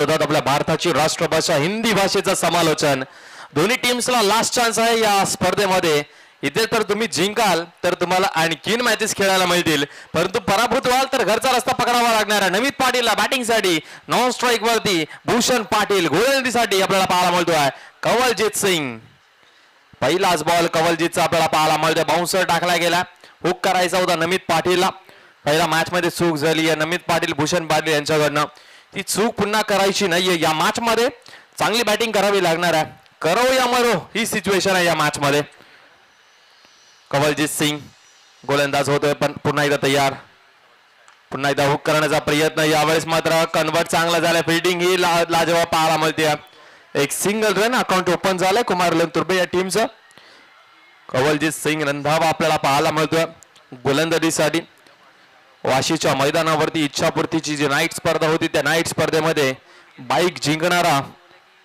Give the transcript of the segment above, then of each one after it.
होतात आपल्या भारताची राष्ट्रभाषा हिंदी भाषेचं समालोचन. दोन्ही टीम्सला लास्ट चान्स आहे या स्पर्धेमध्ये. इथे तर तुम्ही जिंकाल तर तुम्हाला आणखीन मॅचेस खेळायला मिळतील, परंतु पराभूत व्हाल तर घरचा रस्ता पकडावा लागणार आहे. नमित पाटीलला बॅटिंगसाठी नॉन स्ट्राईक वरती भूषण पाटील गोलंदाजीसाठी आपल्याला पाहायला मिळतोय कवलजीत सिंग. पहिलाच बॉल कवलजीतचा आपल्याला पाहायला मिळतोय. बाउन्सर टाकला गेला, हुक करायचा होता नमित पाटीलला. पहिल्या मॅच मध्ये चूक झाली आहे नमित पाटील भूषण पाटील यांच्याकडनं. ती चूक पुन्हा करायची नाहीये. या मॅच मध्ये चांगली बॅटिंग करावी लागणार आहे. करो या मरो ही सिच्युएशन आहे या मॅच मध्ये. कवलजीत सिंग गोलंदाज होतोय पण पुन्हा एकदा तयार. पुन्हा एकदा हुक करण्याचा प्रयत्न. यावेळेस मात्र कन्वर्ट चांगला झालाय. फिल्डिंग ही लाजवाब पाहायला मिळते. एक सिंगल रन अकाउंट ओपन झालंय कुमार लंतुर्बे या टीमचं. कवलजीत सिंग रंधावा आपल्याला पाहायला मिळतोय गोलंदाजीसाठी. वाशीच्या मैदानावरती इच्छापूर्तीची जी नाईट स्पर्धा होती त्या नाईट स्पर्धेमध्ये बाईक जिंकणारा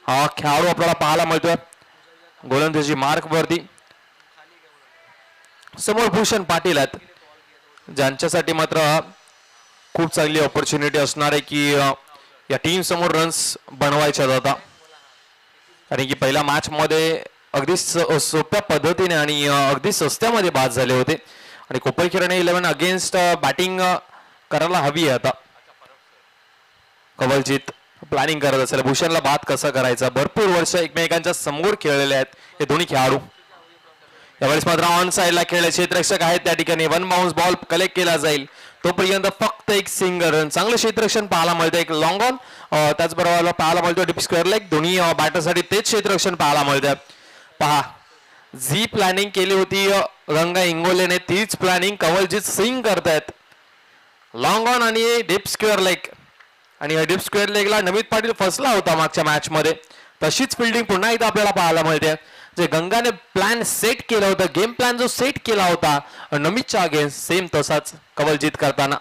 हा खेळाडू आपल्याला पाहायला मिळतोय गोलंदाजी मार्क वरती. समोर भूषण पाटील आहेत ज्यांच्यासाठी मात्र खूप चांगली ऑपॉर्च्युनिटी असणार आहे की या टीम समोर रन्स बनवायच्या जाता. कारण की पहिल्या मॅच मध्ये अगदी सोप्या पद्धतीने आणि अगदी सस्त्यामध्ये बाद झाले होते आणि कोपर किरणे 11 अगेन्स्ट बॅटिंग करायला हवी आहे आता. कवलजीत प्लॅनिंग करत असेल भूषणला बाद कसं करायचं. भरपूर वर्ष एकमेकांच्या समोर खेळलेले आहेत हे दोन्ही खेळाडू. यावेळेस मात्र ऑन साइडला खेळले क्षेत्ररक्षक आहेत त्या ठिकाणी. वन बाउन्स बॉल कलेक्ट केला जाईल तोपर्यंत फक्त एक सिंगल रन. चांगलं क्षेत्ररक्षण पाहायला मिळतं. एक लॉंग ऑन त्याचबरोबर पाहायला मिळतो डीप स्क्वेअर लेग. दोन्ही बॅटरसाठी तेच क्षेत्ररक्षण पाहायला मिळतं. पहा जी प्लॅनिंग केली होती गंगा इंगोलेने तीच प्लॅनिंग कवलजीत सिंग करतायत. लॉंग ऑन आणि डीप स्क्वेअर लेग. आणि डीप स्क्वेअर लेगला नमित पाटील फसला होता मागच्या मॅच मध्ये. तशीच फिल्डिंग पुन्हा एकदा आपल्याला पाहायला मिळते. जे गंगाने प्लॅन सेट केला होता गेम प्लॅन जो सेट केला होता नमितच्या अगेन्स्ट सेम तसाच कवलजीत करताना.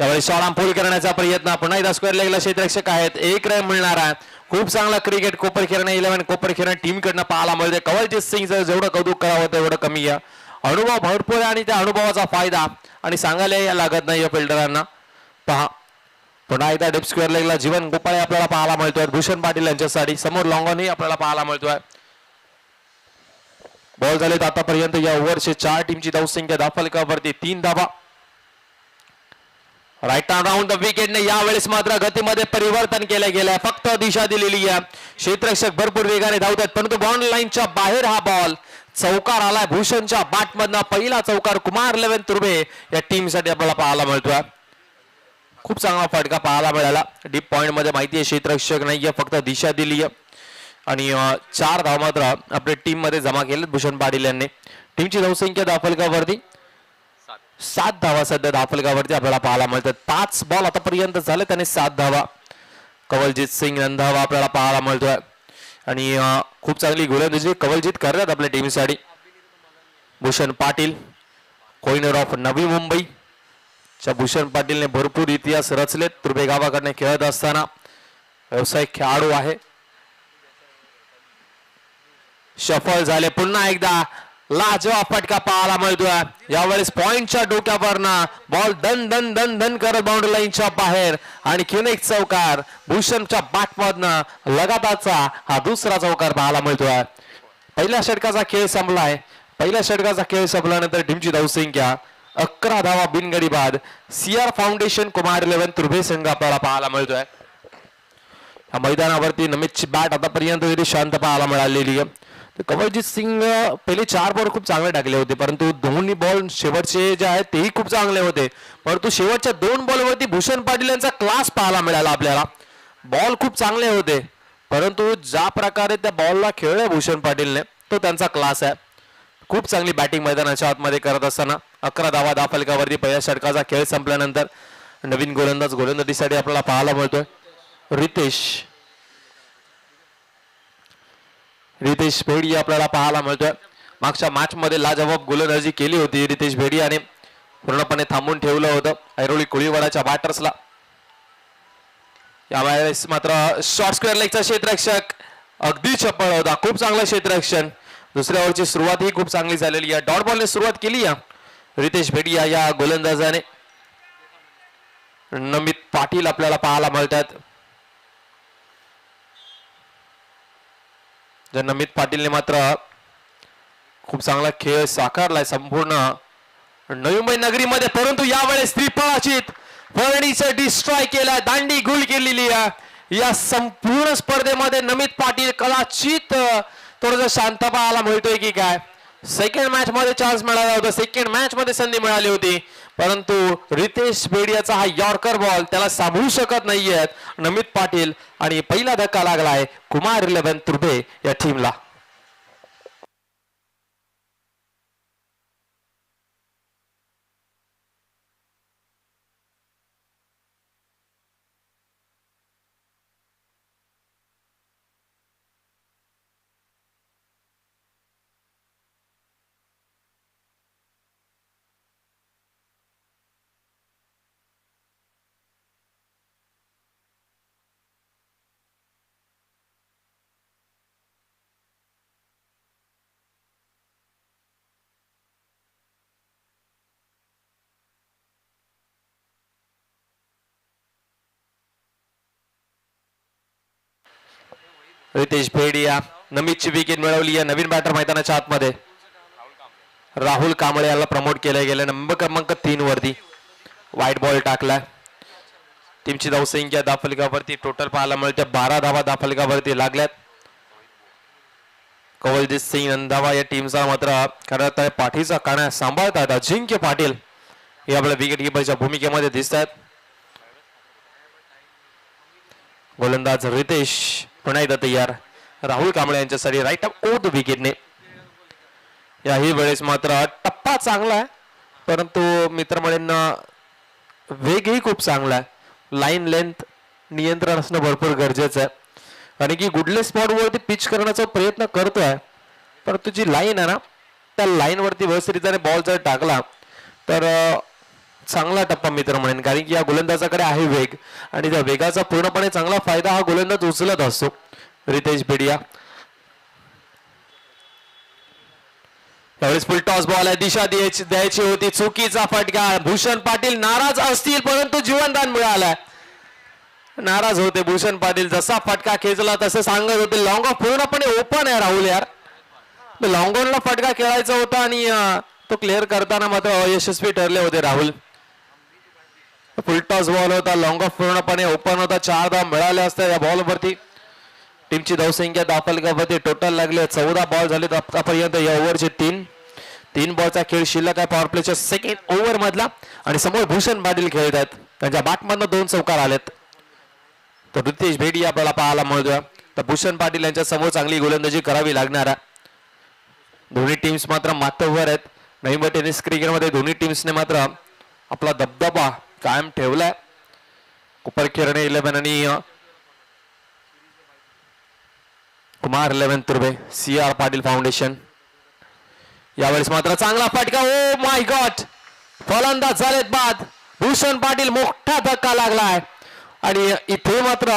यावेळी शॉट पूल करण्याचा प्रयत्न. पुन्हा एकदा स्क्वेअर लेगला क्षेत्ररक्षक आहेत. एक रन मिळणार आहे. खूप चांगला क्रिकेट कोपर किरणे 11 कोपर किरणे टीम कडनं पाहायला मिळते. कवलजीत सिंग जेवढं कौतुक करावं तेवढं कमी आहे. अनुभव भरपूर आहे आणि त्या अनुभवाचा फायदा आणि सांगायला लागत नाही फिल्डरांना. पहा पुन्हा एकदा डीप स्क्वेअर लेगला जीवन गोपाळे आपल्याला पाहायला मिळतोय भूषण पाटील यांच्यासाठी. समोर लॉंग ऑन ही आपल्याला पाहायला मिळतोय. बॉल झालेत आतापर्यंत या ओव्हरचे 4 टीमची धावसंख्या धाफलकावरती 3 धावा. राईट अराउंड द विकेटने यावेळेस मात्र गतीमध्ये परिवर्तन केले गेले. फक्त दिशा दिलेली आहे. क्षेत्ररक्षक भरपूर वेगाने धावतात परंतु बाउंड्री लाईनच्या बाहेर हा बॉल. चौकार आलाय भूषणच्या बॅटमधनं. पहिला चौकार कुमार लंतुर्बे या टीमसाठी आपल्याला पाहायला मिळतोय. खूप चांगला फटका पाहायला मिळाला. डीप पॉइंट मध्ये माहिती आहे क्षेत्ररक्षक नाहीये फक्त दिशा दिली आहे. आणि 4 धाव मात्र आपल्या टीम मध्ये जमा केलेत भूषण पाटील यांनी. टीमची धावसंख्या धाफलकावरती 7 धावा सध्या धाफलकावरती आपल्याला पाहायला मिळतात. 5 बॉल आतापर्यंत झाले त्याने 7 धावा. कवलजीत सिंग रंधावा आपल्याला पाहायला मिळतोय आणि खूप चांगली गोलंदाजी कवलजीत करतात आपल्या टीमसाठी. भूषण पाटील कोहिनूर ऑफ नवी मुंबई च्या भूषण पाटीलने भरपूर इतिहास रचलेत. तुर्भे गावाकडे खेळत असताना व्यावसायिक खेळाडू आहे. सफल झाले. पुन्हा एकदा लाजवाब फटका पाहायला मिळतोय. यावेळेस पॉइंटच्या डोक्यावरनं बॉल दन दन दन दन करत बाउंड्री लाईनच्या बाहेर. आणखीन एक चौकार भूषणच्या बॅटमधनं लगातारचा हा दुसरा चौकार पाहायला मिळतोय. पहिल्या षटकाचा खेळ संपलाय. पहिल्या षटकाचा खेळ संपल्यानंतर टीमची धावसंख्या 11 धावा बिनगडी बाद. सीआर फाउंडेशन कुमार 11 तुर्भे संघ आपल्याला पाहायला मिळतोय. या मैदानावरती नमितची बॅट आतापर्यंत तरी शांत पाहायला मिळालेली आहे. कवलजीत सिंग पहिले 4 बॉल खूप चांगले टाकले होते परंतु दोन्ही बॉल शेवटचे जे आहेत तेही खूप चांगले होते. परंतु शेवटच्या 2 बॉलवरती भूषण पाटील यांचा क्लास पाहायला मिळाला आपल्याला. बॉल खूप चांगले होते परंतु ज्या प्रकारे त्या बॉलला खेळले भूषण पाटीलने तो त्यांचा क्लास आहे. खूप चांगली बॅटिंग मैदानाच्या आतमध्ये करत असताना 11 धावा धाफलकावरती पहिल्या षटकाचा खेळ संपल्यानंतर नवीन गोलंदाज गोलंदाजीसाठी आपल्याला पाहायला मिळतोय रितेश भेडी आपल्याला पाहायला मिळतोय. मागच्या मॅच मध्ये लाजवाब गोलंदाजी केली होती रितेश भेडी आणि पूर्णपणे थांबून ठेवलं होतं ऐरोली कोळीवाडाच्या बॅटर्सला. यावेळेस मात्र शॉर्ट स्क्वेअर लेगचा क्षेत्ररक्षक अगदी चपळ होता. खूप चांगलं क्षेत्ररक्षण. दुसऱ्या ओव्हरची सुरुवात ही खूप चांगली झालेली आहे. डॉट बॉलने सुरुवात केली आहे रितेश भेडी या गोलंदाजाने. नमित पाटील आपल्याला पाहायला मिळतात. जर नमित पाटीलने मात्र खूप चांगला खेळ साकारलाय संपूर्ण नवी मुंबई नगरीमध्ये, परंतु यावेळेस त्रिफळाचीत फळणीचं डिस्ट्रॉय केलाय, दांडी गुल केलेली आहे या संपूर्ण स्पर्धेमध्ये. नमित पाटील कदाचित थोडंसं शांत पाहायला मिळतोय की काय. सेकंड मॅच मध्ये चान्स मिळाला होता, सेकंड मॅच मध्ये संधी मिळाली होती, परंतु रितेश बेडियाचा हा यॉर्कर बॉल त्याला सांभाळू शकत नाहीयेत नमित पाटील आणि पहिला धक्का लागलाय कुमार 11 तुर्भे या टीमला. रितेश बेडिया नमितची विकेट मिळवली आहे. नवीन बॅटर मैदानाच्या आतमध्ये राहुल कांबळे याला प्रमोट केलं गेलं नंबर क्रमांक 3 वरती. व्हाईट बॉल टाकला. टीमची धावसंख्या धाफलकावरती टोटल पाहायला मिळते 12 धावा धाफलकावरती लागल्यात. कवलजीत सिंग नंदावा या टीमचा मात्र खरं तर पाठीचा काना सांभाळतात अजिंक्य पाटील हे आपल्या विकेट किपरच्या भूमिकेमध्ये दिसत आहेत. गोलंदाज रितेश पुन्हा एकदा तयार. राहुल कांबळे यांच्यासाठी राईट अप ओव्हर द विकेटने. याही वेळेस मात्र टप्पा चांगला आहे, परंतु मित्रमंडळींना वेगही खूप चांगला आहे. लाईन लेंथ नियंत्रण असणं भरपूर गरजेचं आहे. आणि की गुडले स्पॉट वरती पिच करण्याचा प्रयत्न करतोय, परंतु जी लाईन आहे ना त्या लाईन वरती व्यवस्थितरित्याने बॉल जर टाकला तर चांगला टप्पा मित्र म्हणेन. कारण की या गोलंदाजाकडे आहे वेग आणि त्या वेगाचा पूर्णपणे चांगला फायदा हा गोलंदाज उचलत असतो. रितेश बेडिया यावेळेस फुल टॉस बॉल आहे, दिशा द्यायची होती, चुकीचा फटका. भूषण पाटील नाराज असतील, परंतु जीवनदान मिळालाय. नाराज होते भूषण पाटील, जसा फटका खेचला तसं सांगत होते लॉंग ऑफ पूर्णपणे ओपन आहे राहुल यार. लॉंग ऑनला फटका खेळायचा होता आणि तो क्लिअर करताना मात्र अयशस्वी ठरले होते राहुल. फुल टॉस बॉल होता, लॉंग ऑफ पूर्णपणे ओपन होता. 4 धावा मिळाल्या असत्या या बॉल वरती. टीमची धावसंख्या धाफलकावरती टोटल लागले 14 बॉल झाले आतापर्यंत या ओव्हरचे 3 बॉलचा खेळ शिल्लक आहे पॉवर प्लेच्या सेकंड ओव्हर मधला. आणि समोर भूषण पाटील खेळत आहेत, त्यांच्या बॅटमधनं 2 चौकार आलेत. तर रितेश बेडिया आपल्याला पाहायला मिळतोय. तर भूषण पाटील यांच्या समोर चांगली गोलंदाजी करावी लागणार आहे. दोन्ही टीम्स मात्र माथ्यावर आहेत. नवी मुंबई टेनिस क्रिकेटमध्ये दोन्ही टीम्सने मात्र आपला दबदबा कायम ठेवलाय. कुपर किरणे 11 आणि कुमार 11 तुर्भे CR पाटील फाउंडेशन. यावेळेस मात्र चांगला फटका. ओ माय गॉड, फलंदाज झालेत बाद. भूषण पाटील मोठा धक्का लागलाय आणि इथे मात्र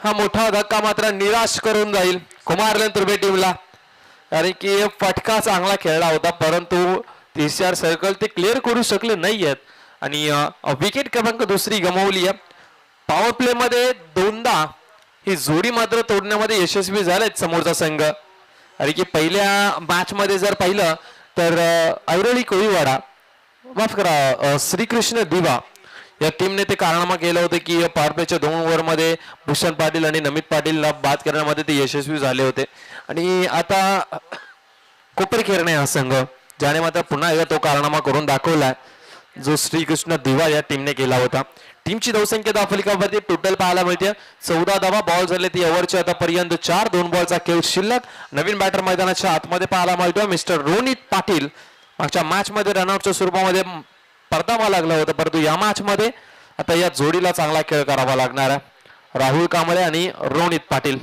हा मोठा धक्का मात्र निराश करून जाईल कुमार 11 तुर्भे टीमला. कारण की फटका चांगला खेळला होता, परंतु 30 सर्कल ते क्लिअर करू शकले नाहीयेत आणि विकेट क्रमांक 2 गमावली आहे. पॉवर प्ले मध्ये 2दा ही जोडी मात्र तोडण्यामध्ये यशस्वी झालेत समोरचा संघ. आणि की पहिल्या मॅच मध्ये जर पाहिलं तर ऐरोली कोळीवाडा माफ करा श्रीकृष्ण दिवा या टीमने ते कारनामा केलं होतं की पॉवर प्लेच्या 2 ओव्हरमध्ये भूषण पाटील आणि नमित पाटीलला बाद करण्यामध्ये ते यशस्वी झाले होते. आणि आता कोपर खेरणे हा संघ ज्याने मात्र पुन्हा एकदा तो कारनामा करून दाखवलाय जो श्रीकृष्ण दिवा या टीमने केला होता. टीमची धावसंख्या धाफलकावरती टोटल पाहायला मिळते 14 धावा बॉल झाले ती ओव्हरच्या आतापर्यंत 4 2 बॉलचा खेळ शिल्लक. नवीन बॅटर मैदानाच्या आतमध्ये पाहायला मिळतो मिस्टर रोनित पाटील. मागच्या मॅच मध्ये रनआउटच्या स्वरूपामध्ये परतावा लागला होता, परंतु या मॅच मध्ये आता या जोडीला चांगला खेळ करावा लागणार आहे. राहुल कांबळे आणि रोनित पाटील.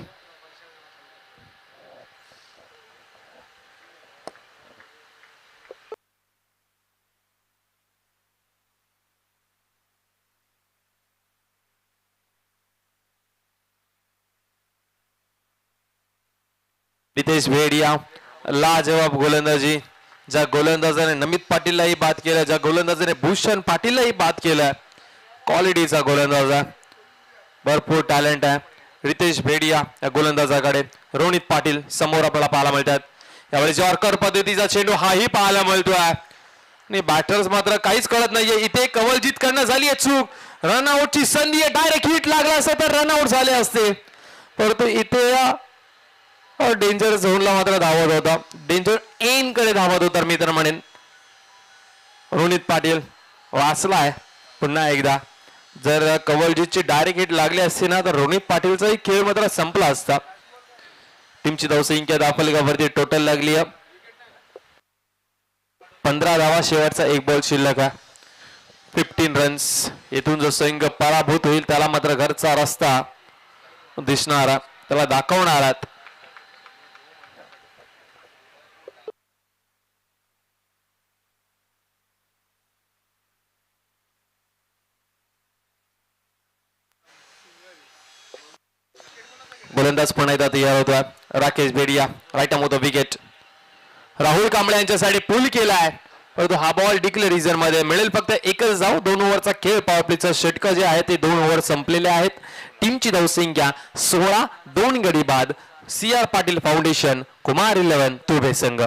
रितेश बेडिया लाजवाब गोलंदाजी. ज्या गोलंदाजाने नमित पाटीललाही बाद केलं, ज्या गोलंदाजाने भूषण पाटीललाही बाद केलं, क्वालिटीचा गोलंदाज आहे, भरपूर टॅलेंट आहे. रितेश भेडिया या गोलंदाजाकडे रोनित पाटील समोर आपल्याला पाहायला मिळतात. यावेळी जॉर्कर पद्धतीचा चेंडू हाही पाहायला मिळतोय आणि बॅटर्स मात्र काहीच कळत नाहीये. इथे कवलजीत कडनं झाली आहे चूक. रनआउटची संधी आहे. डायरेक्ट हिट लागला असता तर रनआउट झाले असते, परंतु इथे डेंजर झोनला मात्र धावत होता, डेंजर एन कडे धावत होता मी तर म्हणेन. रोनित पाटील वाचलाय पुन्हा एकदा. जर कवलजीतची डायरेक्ट हिट लागली असती ना तर रोनित पाटीलचाही खेळ मात्र संपला असता. टीमची धावसंख्या दाफलकावरती टोटल लागली आहे 15 धावा. शेवटचा एक बॉल शिल्लक आहे. 15 रन्स. येथून जो संघ पराभूत होईल त्याला मात्र घरचा रस्ता दिसणारा, त्याला दाखवणारा. गोलंदाज पुन्हा एकदा तयार होतोय. Rakesh Bedia right on the wicket. Rahul Kamble यांच्यासाठी पूल केलाय, परंतु हा बॉल डिक्लेअर रिझन मध्ये मिळेल. फक्त एकच धाव. 2 ओव्हरचा खेळ. पॉवर प्लेचं षटक जे आहे ते 2 ओव्हर संपलेले आहेत. टीमची धावसंख्या 16. 2 गडी बाद. CR पाटील फाउंडेशन, कुमार 11 तुर्भे संघ.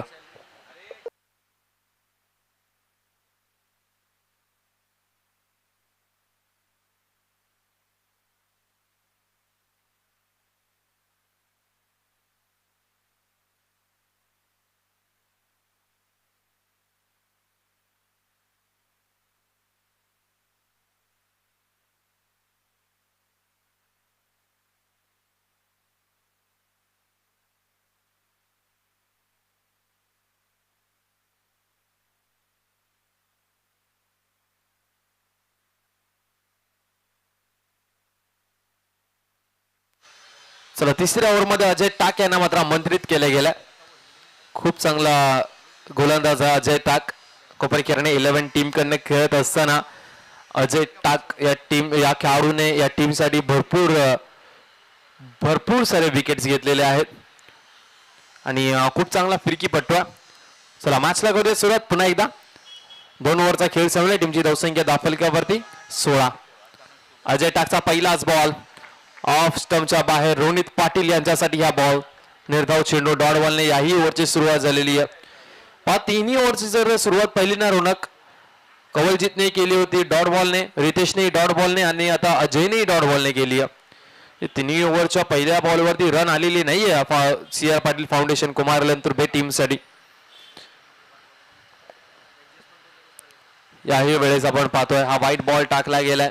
चला, तिसऱ्या ओव्हरमध्ये अजय टाक यांना मात्र आमंत्रित केलं गेलं. खूप चांगला गोलंदाज अजय टाक. कोपरखेरणे 11 टीम कडनं खेळत असताना अजय टाक या खेळाडूने या टीमसाठी भरपूर सारे विकेट्स घेतलेले आहेत आणि खूप चांगला फिरकी पटवा. चला, मॅचला करूया सुरुवात पुन्हा एकदा. 2 ओव्हरचा खेळ संपला. टीमची धावसंख्या दाफलक्यावरती 16. अजय टाकचा पहिलाच बॉल ऑफ स्टंपच्या बाहेर. रोनित पाटील यांच्यासाठी हा बॉल. निर्धाव चेंडू डॉट बॉलने याही ओव्हरची सुरुवात झालेली आहे. तिन्ही ओव्हरची जर सुरुवात पहिली ना रोनक कवलजीतने केली होती डॉट बॉलने, रितेशने डॉट बॉलने आणि आता अजयने डॉट बॉलने केली आहे. तिन्ही ओव्हरच्या पहिल्या बॉलवरती रन आलेली नाहीये CR पाटील फाउंडेशन कुमार तुर्भे टीमसाठी. याही वेळेस आपण पाहतोय हा व्हाईट बॉल टाकला गेलाय.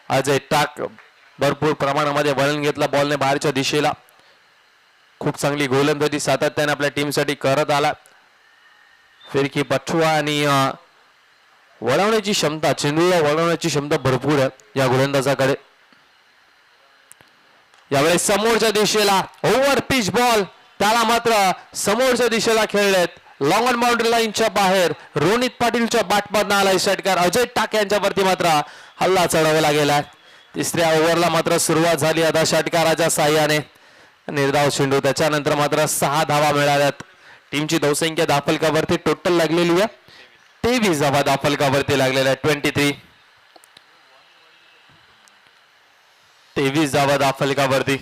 अजय टाक भरपूर प्रमाणामध्ये वळण घेतला बॉलने बाहेरच्या दिशेला. खूप चांगली गोलंदाजी सातत्याने आपल्या टीमसाठी करत आला. फिरकी पटवा आणि वळवण्याची क्षमता, चेंडूला वळवण्याची क्षमता भरपूर आहे या गोलंदाजाकडे. यावेळेस समोरच्या दिशेला ओव्हर पिच बॉल, त्याला मात्र समोरच्या दिशेला खेळलेत. लॉंग ऑन बाउंड्री लाईनच्या बाहेर रोनित पाटीलच्या बॅटमधून आलाय षटकार. अजय टाक यांच्यावरती मात्र हल्ला चढवला गेलाय. तिसऱ्या ओव्हरला मात्र सुरुवात झाली आता षटकाराच्या साह्याने. निर्धाव चेंडू, त्याच्यानंतर मात्र 6 धावा मिळाल्यात. टीमची धावसंख्या दाफलकावरती टोटल लागलेली आहे 23 धावा दाफलकावरती लागलेल्या आहेत. 23 धावा दाफलकावरती.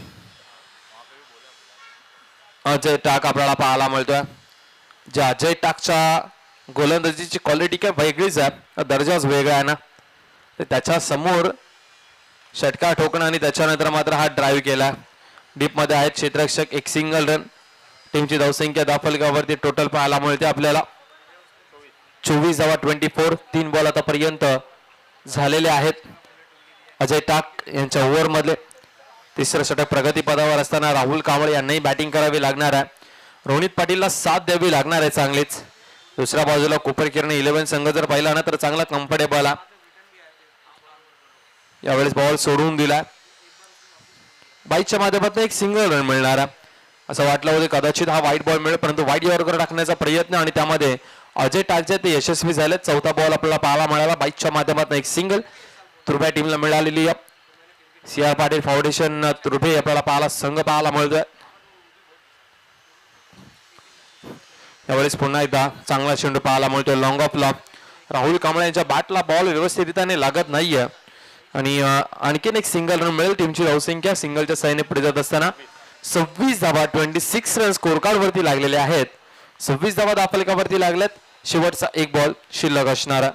अजय टाक आपल्याला पाहायला मिळतोय. ज्या अजय टाकच्या गोलंदाजीची क्वालिटी काय वेगळीच आहे, दर्जाच वेगळा आहे ना. त्याच्या समोर षटकार ठोकणं आणि त्याच्यानंतर मात्र हा ड्राईव्ह केला. डीप मध्ये आहेत क्षेत्ररक्षक. एक सिंगल रन. टीमची धावसंख्या दाफलकावरती टोटल पाहायला मिळते आपल्याला 24 धावा. 24. 3 बॉल आतापर्यंत झालेले आहेत. अजय टाक यांच्या ओव्हर मधले तिसरं षटक. प्रगतीपदावर असताना राहुल कांबळे यांनाही बॅटिंग करावी लागणार आहे. रोनित पाटीलला साथ द्यावी लागणार आहे चांगलीच. दुसऱ्या बाजूला कोपरखेरणे 11 संघ जर पाहिला ना तर चांगला कम्फर्टेबल आहे. यावेळेस बॉल सोडून दिला. बाईकच्या माध्यमातून एक सिंगल रन मिळणार आहे असं वाटलं होतं. कदाचित हा व्हाईट बॉल मिळेल, परंतु व्हाईट यॉर्कर टाकण्याचा प्रयत्न आणि त्यामध्ये अजय टाकचे ते यशस्वी झाले. चौथा बॉल आपल्याला पाहायला मिळाला. बाईकच्या माध्यमातून एक सिंगल तुर्भे टीमला मिळालेली आहे. CR पाटील फाउंडेशन तुर्भे आपल्याला पाहायला संघ पाहायला मिळतोय. यावेळेस पुन्हा एकदा चांगला चेंडू पाहायला मिळतोय लॉंग ऑफ ला. राहुल कांबळे यांच्या बॅटला बॉल व्यवस्थितरित्याने लागत नाहीये. आणि आणखीन एक सिंगल रन मिळेल. टीमची धावसंख्या सिंगलच्या साहाय्याने पुढे जात असताना 26 धावा 26 रन स्कोर कार्ड वरती लागलेले आहेत. 26 धावा धावफलकावरती लागल्यात. शेवटचा एक बॉल शिल्लक असणारा.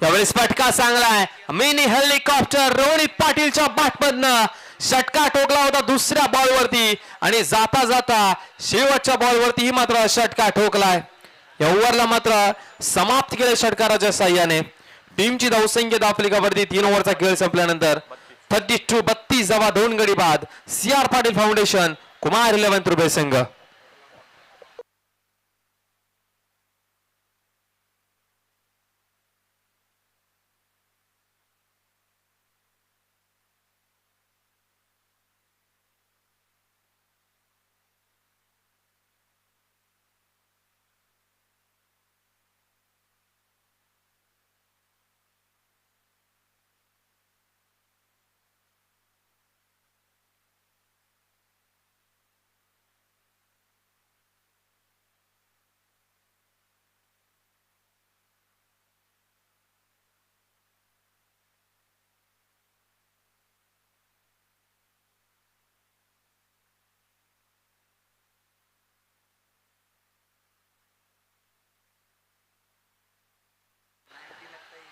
यावेळेस फटका चांगला आहे. मिनी हेलिकॉप्टर रोहित पाटीलच्या बॅटमधनं षटका ठोकला होता दुसऱ्या बॉलवरती आणि जाता जाता शेवटच्या बॉलवरती ही मात्र षटका ठोकलाय. या ओव्हरला मात्र समाप्त केले षटकाराच्या साह्याने. टीमची धावसंख्या धावफलकावरती 3 ओव्हरचा खेळ संपल्यानंतर 32 धावा 2 गडी बाद. CR पाटील फाउंडेशन कुमार 11 रुपये संघ.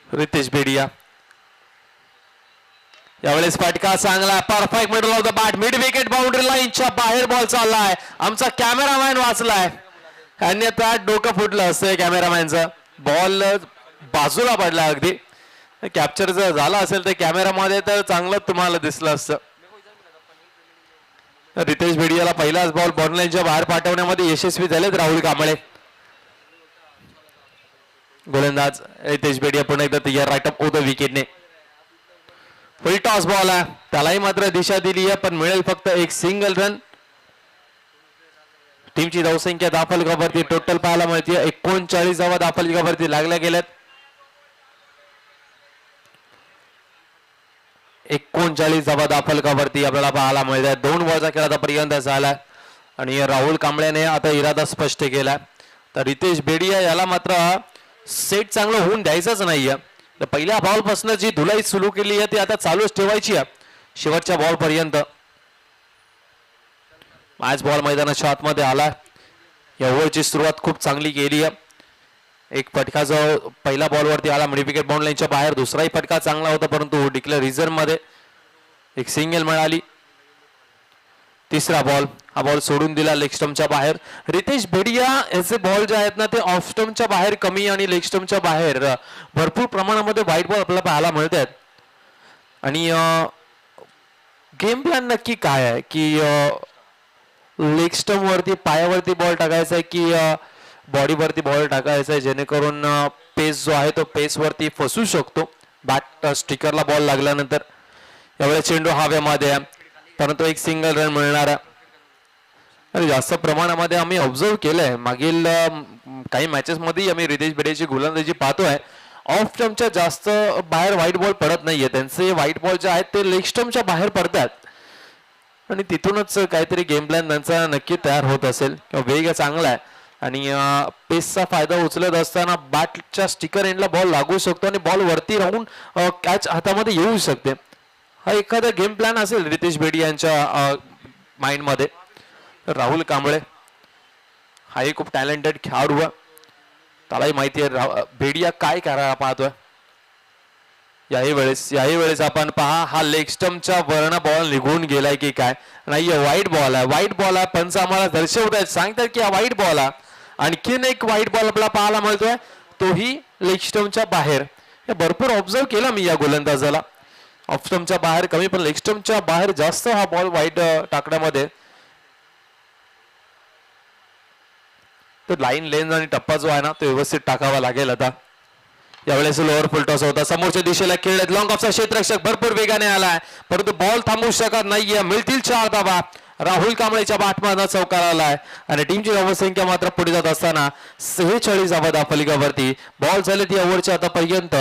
रितेश बेडिया यावेळेस फटका चांगला. Perfect middle of the bat. Mid wicket boundary लाईनच्या बाहेर बॉल चाललाय. आमचा कॅमेरामॅन वाचलाय. अन्यथा डोकं फुटलं असतं कॅमेरामॅनचं. बॉल बाजूला पडला. अगदी कॅप्चर जर झाला असेल तर कॅमेरामध्ये तर चांगलं तुम्हाला दिसलं असतं. रितेश बेडियाला पहिलाच बॉल बॉल लाईनच्या बाहेर पाठवण्यामध्ये यशस्वी झालेत राहुल कांबळे. गोलंदाज रितेश बेडिया पुन्हा एकदा तयार. राईट अप ओव्हर विकेटने. फुल टॉस बॉल आहे. त्यालाही मात्र दिशा दिली आहे पण मिळेल फक्त एक सिंगल रन. टीमची धावसंख्या धावफलकावरती टोटल पाहायला मिळते 39 धावा धावफलकावरती लागल्या गेल्यात. 39 धावा धावफलकावरती आपल्याला पाहायला मिळतात. 2 बॉलचा खेळ आतापर्यंत झाला आणि राहुल कांबळेने आता इरादा स्पष्ट केला. तर रितेश बेडिया याला मात्र सेट चांगलं होऊन द्यायचंच नाहीये. पहिल्या बॉल पासून जी धुलाई सुरू केली आहे ती आता चालूच ठेवायची आहे शेवटच्या बॉल पर्यंत. मॅच बॉल मैदानाच्या आतमध्ये आला. या ओव्हरची सुरुवात खूप चांगली केली आहे. एक फटका जो पहिल्या बॉलवरती आला मिड विकेट बाउंड लाईनच्या बाहेर. दुसराही फटका चांगला होता परंतु डिक्लेअर रिझर्व मध्ये एक सिंगल मिळाली. तिसरा बॉल हा बॉल सोडून दिला लेग स्टंपच्या बाहेर. रितेश बेडिया याचे बॉल जे आहेत ना ते ऑफ स्टंपच्या बाहेर कमी आणि लेग स्टंपच्या बाहेर भरपूर प्रमाणामध्ये व्हाईट बॉल आपल्याला पाहायला मिळतात. आणि गेम प्लॅन नक्की काय आहे की लेग स्टंप वरती पायावरती बॉल टाकायचा आहे की बॉडीवरती बॉल टाकायचा आहे जेणेकरून पेस जो आहे तो पेस वरती फसू शकतो बॅट स्टिकरला बॉल लागल्यानंतर. यावेळेस चेंडू हवेमध्ये परंतु एक सिंगल रन मिळणार आणि जास्त प्रमाणामध्ये आम्ही ऑब्झर्व केलंय मागील काही मॅचेस मध्ये आम्ही रितेश बेडियाची गोलंदाजी पाहतोय. ऑफ स्टंपच्या जास्त बाहेर व्हाईट बॉल पडत नाहीये. त्यांचे व्हाईट बॉल जे आहेत ते लेग स्टंपच्या बाहेर पडतात आणि तिथूनच काहीतरी गेम प्लॅन त्यांचा नक्की तयार होत असेल. किंवा वेग चांगला आहे आणि पेसचा फायदा उचलत असताना बॅटच्या स्टिकर एंडला बॉल लागू शकतो आणि बॉल वरती राहून कॅच हातामध्ये येऊ शकते. हा एखादा गेम प्लॅन असेल रितेश बेडिया यांच्या माइंड मध्ये. राहुल कांबळे हाही खूप टॅलेंटेड खेळाडू आहे. त्यालाही माहिती आहे बेडिया काय करायला पाहतोय. याही वेळेस आपण पहा हा लेग स्टंपच्या वरना बॉल निघून गेलाय की काय. नाहीये व्हाईट बॉल आहे. व्हाईट बॉल आहे. पंच आम्हाला दर्शवत आहेत सांगतात की हा व्हाईट बॉल आहे. आणखीन एक व्हाईट बॉल आपल्याला पाहायला मिळतोय तोही लेग स्टंपच्या बाहेर. भरपूर ऑब्झर्व केला मी या गोलंदाजाला. ऑफ स्टंपच्या बाहेर कमी पण लेग स्टंपच्या बाहेर जास्त हा बॉल व्हाईट टाकण्यामध्ये. तर लाईन लेन्स आणि टप्पा जो आहे ना तो व्यवस्थित टाकावा लागेल आता. यावेळेस लोअर फुल टॉस होता. समोरच्या दिशेला खेळत लॉंग ऑफचा क्षेत्ररक्षक भरपूर वेगाने आलाय परंतु बॉल थांबवू शकत नाहीये. मिळतील 4 धावा. राहुल कांबळेच्या बॅटमधनं चौकार आलाय आणि टीमची धावसंख्या मात्र पुढे जात असताना 46 धावा धावफलकावरती. बॉल झाले ती ओव्हरच्या आतापर्यंत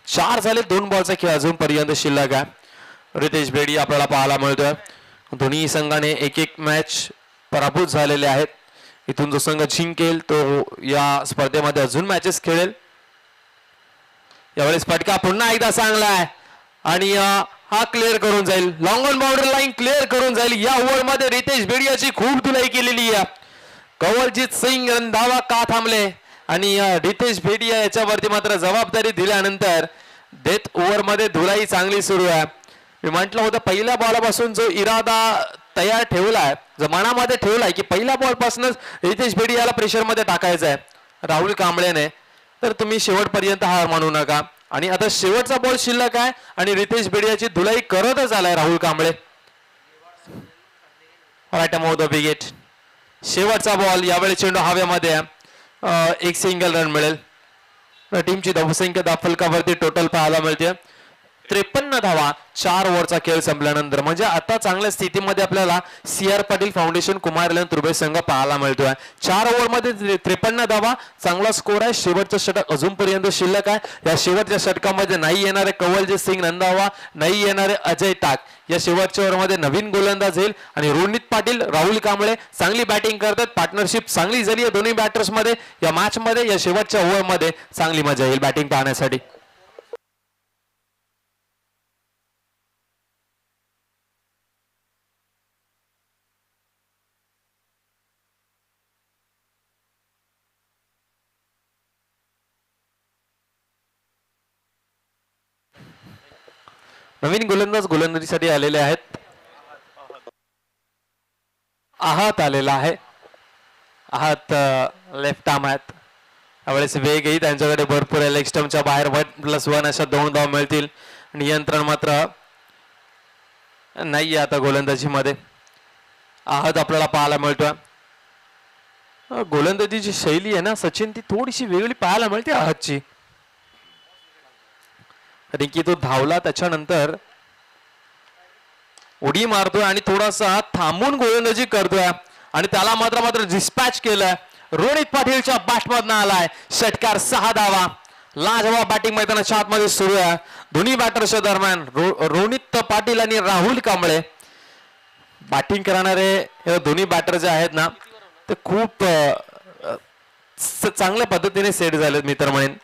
4 झाले. 2 बॉलचा खेळ अजूनपर्यंत शिल्लक आहे. रितेश बेडिया आपल्याला पाहायला मिळतोय. दोन्ही संघाने एक मॅच पराभूत झालेले आहेत. इथून जो संघ जिंकेल तो या स्पर्धेमध्ये अजून मॅचेस खेळेल. यावेळेस फटका पुन्हा एकदा चांगला आहे आणि हा क्लिअर करून जाईल. Long on boundary line clear करून जाईल. या ओव्हरमध्ये रितेश बेडियाची खूप धुलाई केलेली आहे. कवलजीत सिंग धावा का थांबले आणि रितेश बेडिया याच्यावरती मात्र जबाबदारी दिल्यानंतर डेथ ओव्हरमध्ये धुलाई चांगली सुरू आहे. मी म्हटलं होतं पहिल्या बॉलपासून जो इरादा तयार ठेवलाय, जो मनामध्ये ठेवलाय की पहिल्या बॉलपासूनच रितेश बेडियाला प्रेशरमध्ये टाकायचं आहे राहुल कांबळेने, तर तुम्ही शेवटपर्यंत हार मानू नका. आणि आता शेवटचा बॉल शिल्लक आहे आणि रितेश बेडियाची धुलाई करतच आलाय Rahul Kamble. Right about the wicket. शेवटचा बॉल. यावेळी चेंडू हवेमध्ये एक सिंगल रन मिळेल. टीमची धावसंख्या दाफलकावरती टोटल पाहायला मिळते 53 धावा 4 ओव्हरचा खेळ संपल्यानंतर. म्हणजे आता चांगल्या स्थितीमध्ये आपल्याला CR पाटील फाउंडेशन कुमार तुर्भे संघ पाहायला मिळतोय. 4 ओव्हरमध्ये 53 धावा चांगला स्कोर आहे. शेवटचं षटक अजूनपर्यंत शिल्लक आहे. या शेवटच्या षटकामध्ये नाही येणारे कवलजीत सिंग रंधावा, नाही येणारे अजय टाक. या शेवटच्या ओव्हरमध्ये नवीन गोलंदाज येईल आणि रोनित पाटील, राहुल कांबळे चांगली बॅटिंग करतात. पार्टनरशिप चांगली झाली आहे दोन्ही बॅटर्स मध्ये. या मॅच मध्ये या शेवटच्या ओव्हरमध्ये चांगली मजा येईल बॅटिंग पाहण्यासाठी. नवीन गोलंदाज गोलंदाजीसाठी आलेले आहेत. आहात आलेला आहे. आहात लेफ्ट आर्म आहेत. यावेळेस वेगही त्यांच्याकडे भरपूर आहे. लेग स्टंपच्या बाहेर 1+1 अशा 2 धावा मिळतील. नियंत्रण मात्र नाही आता गोलंदाजीमध्ये. आहात आपल्याला पाहायला मिळतोय. गोलंदाजीची शैली आहे ना सचिन, ती थोडीशी वेगळी पाहायला मिळते आहातची. रिंकी तो धावला त्याच्यानंतर उडी मारतोय आणि थोडासा थांबून गोलंदाजी करतोय आणि त्याला मात्र डिस्पॅच केलंय. रोनित पाटीलच्या बॅटमधनं आलाय षटकार. 6 धावा. लाजवाब बॅटिंग मैदानाच्या आतमध्ये सुरू आहे दोन्ही बॅटर्सच्या दरम्यान. रोनित पाटील आणि राहुल कांबळे बॅटिंग करणारे हे दोन्ही बॅटर जे आहेत ना ते खूप चांगल्या पद्धतीने सेट झालेत मी तर म्हणेन.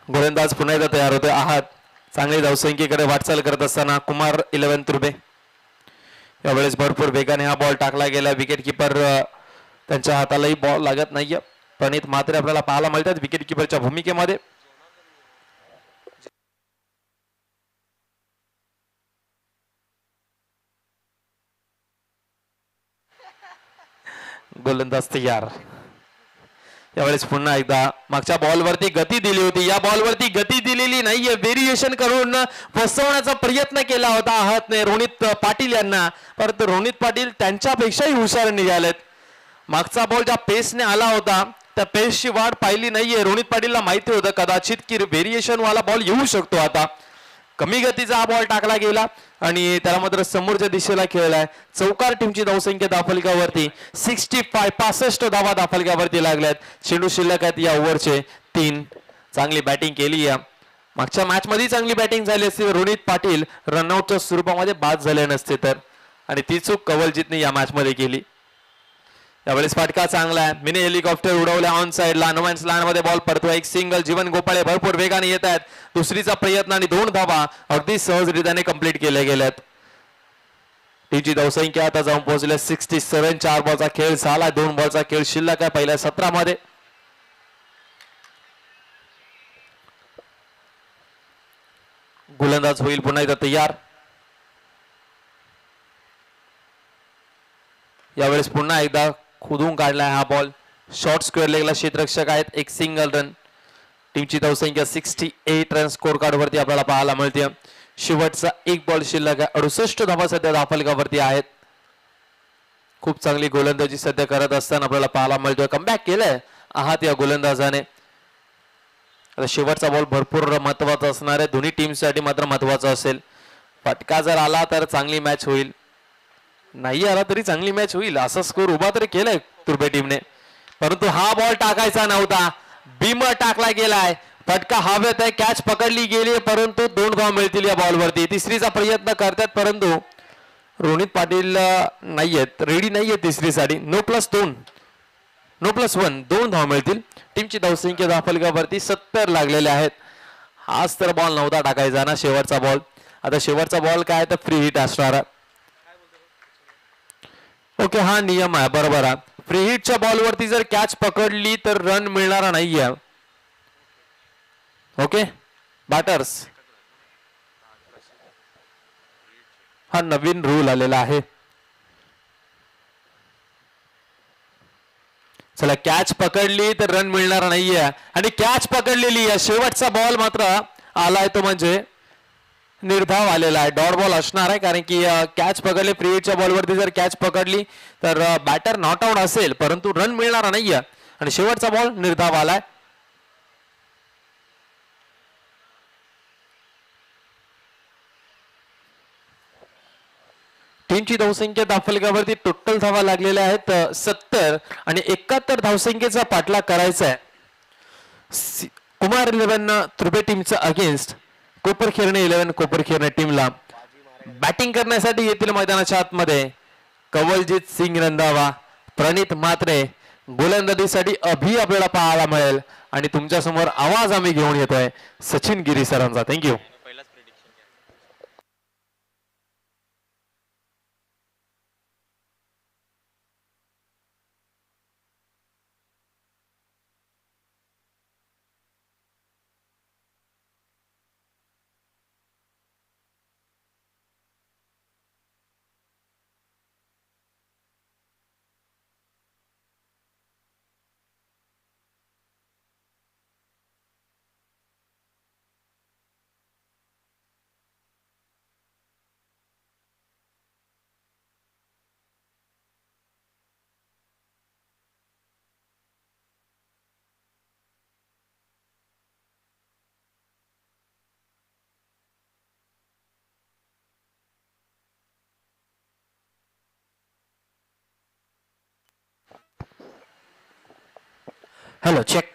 गोलंदाज पुन्हा एकदा तयार होते. आहात चांगली धावसंख्येकडे वाटचाल करत असताना कुमार 11 तुर्भे. यावेळेस भरपूर वेगाने हा बॉल टाकला गेला. विकेट किपर त्यांच्या हातालाही बॉल लागत नाहीये. प्रणित मात्रे आपल्याला पाहायला मिळतात विकेट किपरच्या भूमिकेमध्ये. गोलंदाज तयार. यावेळेस पुन्हा एकदा मागच्या बॉलवरती गती दिली होती, या बॉलवरती गती दिलेली नाहीये. व्हेरिएशन करून फसवण्याचा प्रयत्न केला होता आहातने रोनित पाटील यांना, परंतु रोनित पाटील त्यांच्यापेक्षाही हुशार निघालेत. मागचा बॉल ज्या पेसने आला होता त्या पेसची वाट पाहिली नाहीये. रोनित पाटीलला माहिती होतं कदाचित की व्हेरिएशन वाला बॉल येऊ शकतो. आता कमी गतीचा हा बॉल टाकला गेला आणि त्याला मात्र समोरच्या दिशेला खेळलाय. चौकार टीमची धावसंख्या दाफलक्यावरती 65 धावा दाफलक्यावरती लागल्यात. चेंडू शिल्लक आहेत या ओव्हरचे 3. चांगली बॅटिंग केली आहे. मागच्या मॅच मध्ये चांगली बॅटिंग झाली असती रोनित पाटील रनआउटच्या स्वरूपामध्ये बाद झाले नसते तर, आणि ती चूक कवलजीतने या मॅच मध्ये केली. यावेळेस फटका चांगला आहे. मिनी हेलिकॉप्टर उडवल्या ऑन साइडला. नो मॅन्स लँड मध्ये बॉल पडतोय. एक सिंगल. जीवन गोपाळे भरपूर वेगाने येत आहेत. दुसरीचा प्रयत्न आणि 2 धावा अगदी सहजरित्याने कंप्लीट केल्या गेल्यात. टीमची धावसंख्या आता जाऊन पोहोचल्या 67. 4 बॉलचा खेळ झाला. 2 बॉलचा खेळ शिल्लक आहे पहिल्या सत्रामध्ये. गोलंदाज होईल पुन्हा एकदा तयार. यावेळेस पुन्हा एकदा खोदून काढलाय हा बॉल. शॉर्ट स्क्वेअर लेगला क्षेत्ररक्षक आहेत. एक सिंगल रन. टीमची धावसंख्या 68 रन स्कोर कार्ड वरती आपल्याला पाहायला मिळते. शेवटचा 1 बॉल शिल्लक आहे. 68 धावा सध्या दाफलकावरती आहेत. खूप चांगली गोलंदाजी सध्या करत असताना आपल्याला पाहायला मिळतोय. कमबॅक केलंय आहात या गोलंदाजाने. आता शेवटचा बॉल भरपूर महत्वाचा असणार आहे. दोन्ही टीमसाठी मात्र महत्वाचा असेल. फटका जर आला तर चांगली मॅच होईल, नाही आला तरी चांगली मॅच होईल. असा स्कोर उभा तरी केलाय तुर्भे टीमने, परंतु हा बॉल टाकायचा नव्हता. बीमर टाकला गेलाय. फटका हवेत आहे. कॅच पकडली गेली परंतु 2 धावा मिळतील या बॉलवरती. तिसरीचा प्रयत्न करतात परंतु रोनित पाटील नाहीयेत, रेडी नाहीये तिसरीसाठी. 9+2, 9+1 2 धाव मिळतील. टीमची धावसंख्या धाफलकावरती 70 लागलेले आहेत. हाच तर बॉल नव्हता टाकायचा ना शेवटचा बॉल. आता शेवटचा बॉल काय तर फ्री हिट असणार. ओके, हा नियम आहे, बरोबर आहे. फ्री हिटच्या बॉलवरती जर कॅच पकडली तर रन मिळणारा नाहीये. ओके बॅटर्स, हा नवीन रूल आलेला आहे. चला, कॅच पकडली तर रन मिळणार नाहीये आणि कॅच पकडलेली आहे. शेवटचा बॉल मात्र आलाय तो म्हणजे निर्धाव आलेला आहे. डॉट बॉल असणार आहे कारण की कॅच पकडले. फ्री हिटच्या बॉलवरती जर कॅच पकडली तर बॅटर नॉट आउट असेल परंतु रन मिळणार नाहीये आणि शेवटचा बॉल निर्धाव आलाय. टीमची धावसंख्या दाफलकावरती टोटल धावा लागलेल्या आहेत 70 आणि 71 धावसंख्येचा पाठलाग करायचा आहे. कुमार 11 त्रुबे टीमचा अगेन्स्ट कोपरखिरणे 11 कोपरखिरणे टीमला. बॅटिंग करण्यासाठी येथील मैदानाच्या आतमध्ये कवलजीत सिंग रंधावा, प्रणित मात्रे. गोलंदाजीसाठी अभि आपल्याला पाहायला मिळेल आणि तुमच्या समोर आवाज आम्ही घेऊन येतोय सचिन गिरी सरांचा. Thank you. Hello, check.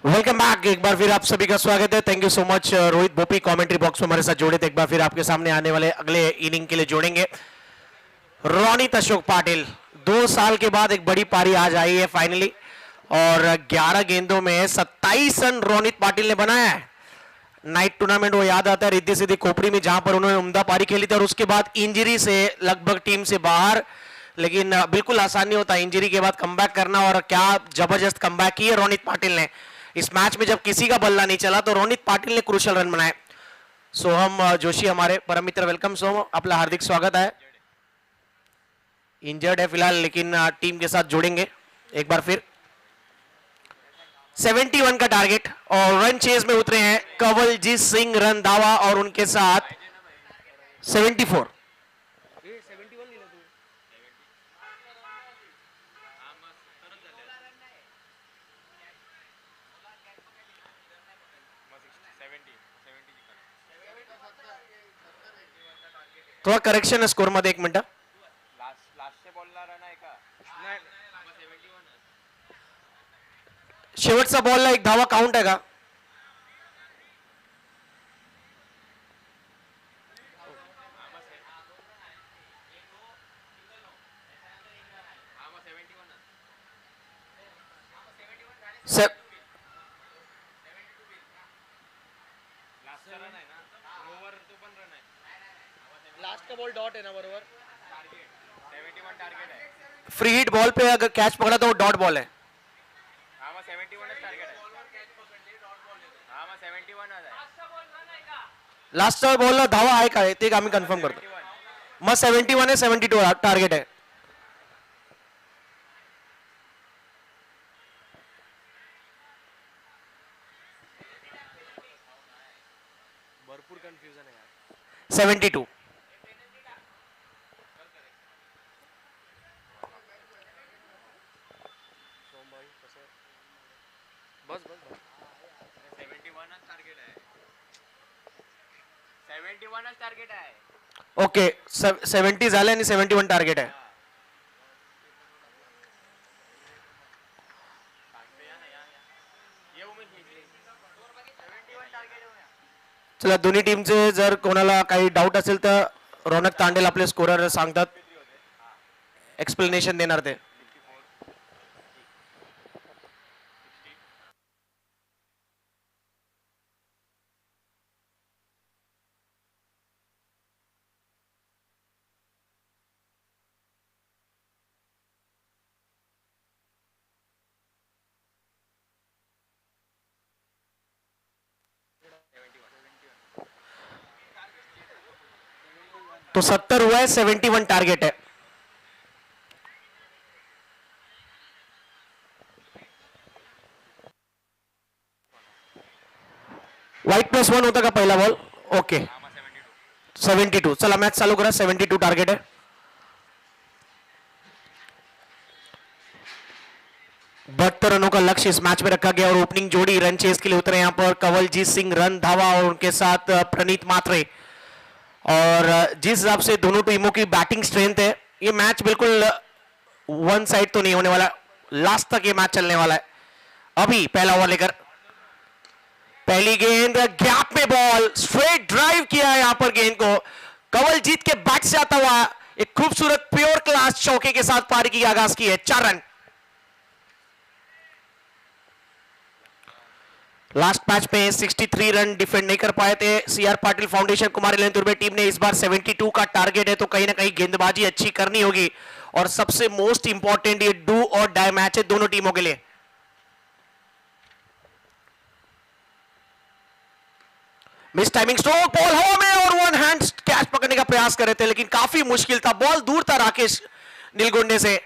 Welcome back. एक बार फिर आप सभी का स्वागत है। Thank you so much Rohit Bopi commentary box में हमारे साथ जोड़े थे। एक बार फिर आपके सामने आने वाले अगले इनिंग के लिए जोड़ेंगे रोनित अशोक पाटिल। 2 साल के बाद एक बड़ी पारी आज आई है फाइनली, और 11 गेंदों में 27 रन रोनित पाटिल ने बनाया है। नाइट टूर्नामेंट वो याद आता है रिद्धि सिद्धि खोपड़ी में, जहां पर उन्होंने उम्दा पारी खेली थी, और उसके बाद इंजरी से लगभग टीम से बाहर। लेकिन बिल्कुल आसान नहीं होता इंजरी के बाद कमबैक करना, और क्या जबरदस्त कमबैक की है रोनित पाटिल ने इस मैच में। जब किसी का बल्ला नहीं चला तो रोनित पाटिल ने क्रूशल रन बनाए। सोहम जोशी हमारे परम मित्र, वेलकम सोहम, आपका हार्दिक स्वागत है। इंजर्ड है फिलहाल, लेकिन टीम के साथ जोड़ेंगे एक बार फिर। 71 का टारगेट, और रन चेज में उतरे हैं कंवलजीत सिंह रंधावा और उनके साथ 74। थोड़ा करेक्शन है स्कोर मध्ये, 1 मिनिट। शेवटचा बॉलला 1 धावा काउंट आहे का? लास्ट का बॉल डॉट है ना, बरोबर। फ्री हिट बॉल पे अगर कैच पकड़ा तो वो डॉट बॉल है। लास्ट बॉलला धावा आहे का ते आम्ही कन्फर्म करतो। मग 71 आहे, 72 टार्गेट आहे। भरपूर कन्फ्युजन आहे यार। 72। बस बस बस 71 टार्गेट आहे। ओके, 70 झाले आणि 71 टार्गेट आहे। चला, दोन्ही टीमचे जर कोणाला काही डाऊट असेल तर रौनक तांडेल आपले स्कोरर सांगतात, एक्सप्लेनेशन देणार ते। तो 70 हुआ है, 71 टारगेट है। व्हाइट +1 होता का पहिला बॉल? ओके, 72। चला मैच चालू करा। 72 टारगेट है। बहत्तर रनों का लक्ष्य इस मैच में रखा गया, और ओपनिंग जोड़ी रन चेस के लिए उतरे यहां पर कंवलजीत सिंह रंधावा और उनके साथ प्रणीत मात्रे। और जिस हिसाब से दोनों टीमों की बैटिंग स्ट्रेंथ है, ये मैच बिल्कुल वन साइड तो नहीं होने वाला, लास्ट तक ये मैच चलने वाला है। अभी पहला ओवर लेकर पहली गेंद गैप में बॉल, स्ट्रेट ड्राइव किया है यहां पर गेंद को। कंवलजीत के बैट से आता हुआ एक खूबसूरत प्योर क्लास चौके के साथ पारी की आगाज की है। 4 रन। लास्ट मैच में 63 रन डिफेंड नहीं कर पाए थे सीआर पाटिल फाउंडेशन कुमारी लेंतुर्बे टीम ने। इस बार 72 का टारगेट है, तो कहीं ना कहीं गेंदबाजी अच्छी करनी होगी, और सबसे मोस्ट इंपॉर्टेंट ये डू और डाई मैच है दोनों टीमों के लिए। मिस टाइमिंग स्ट्रोक, बॉल हवा में, और वन हैंड कैच पकड़ने का प्रयास कर रहे थे, लेकिन काफी मुश्किल था, बॉल दूर था राकेश नीलगुंडे से।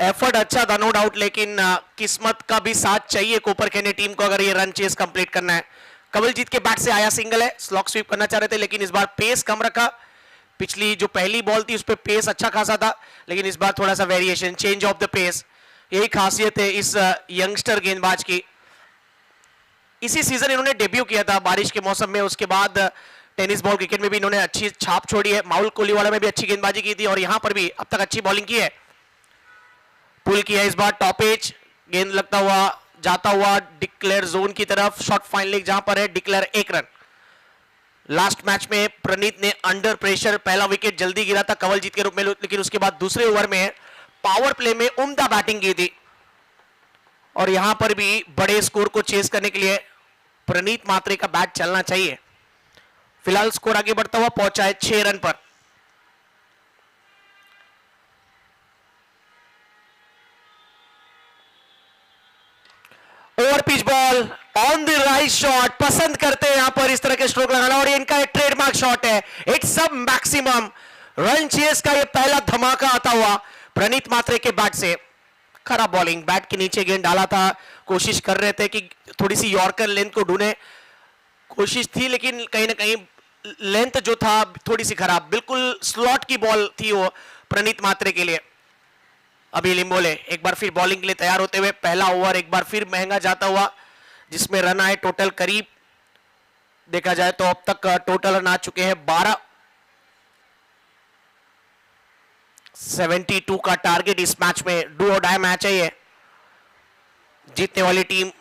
एफर्ट अच्छा था नो डाउट, लेकिन किस्मत का भी साथ चाहिए कोपर कहने टीम को अगर ये रन चेस कंप्लीट करना है। कंवलजीत के बैट से आया सिंगल है, स्लॉक स्वीप करना चाह रहे थे, लेकिन इस बार पेस कम रखा। पिछली जो पहली बॉल थी उस पर पेस अच्छा खासा था, लेकिन इस बार थोड़ा सा वेरिएशन, चेंज ऑफ द पेस, यही खासियत है इस यंगस्टर गेंदबाज की। इसी सीजन इन्होंने डेब्यू किया था बारिश के मौसम में, उसके बाद टेनिस बॉल क्रिकेट में भी इन्होंने अच्छी छाप छोड़ी है। माउल कोलीवाला में भी अच्छी गेंदबाजी की थी, और यहां पर भी अब तक अच्छी बॉलिंग की है। पुल किया इस बार टॉप एज, गेंद लगता हुआ जाता हुआ डिक्लेयर जोन की तरफ, शॉट फाइनलिंग जहां पर है डिक्लेयर 1 रन। लास्ट मैच में प्रणीत ने अंडर प्रेशर पहला विकेट जल्दी गिरा था कवलजीत के रूप में, लेकिन उसके बाद दूसरे ओवर में पावर प्ले में उम्दा बैटिंग की थी और यहां पर भी बड़े स्कोर को चेस करने के लिए प्रणीत मात्रे का बैट चलना चाहिए। फिलहाल स्कोर आगे बढ़ता हुआ पहुंचा है 6 run per. Over pitch ball on the right shot, पसंद करते हैं यहां पर इस तरह के स्ट्रोक लगाना और इनका एक ट्रेडमार्क शॉट है। It's a maximum run chase का ये पहला धमाका आता हुआ प्रणीत मात्रे के बैट से। खराब बॉलिंग, बैट के नीचे गेंद डाला था, कोशिश कर रहे थे कि थोड़ी सी यॉर्कर लेंथ को ढूंढे, कोशिश थी लेकिन कहीं ना कहीं लेंथ जो था थोड़ी सी खराब, बिल्कुल स्लॉट की बॉल थी वो प्रणीत मात्रे के लिए। अभी लिम्बोले एक बार फिर बॉलिंग के लिए तैयार होते हुए, पहला ओवर एक बार फिर महंगा जाता हुआ जिसमें रन आए टोटल करीब देखा जाए तो अब तक टोटल रन आ चुके हैं 12। 72 का टारगेट इस मैच में, डू और डाई मैच है ये। जीतने वाली टीम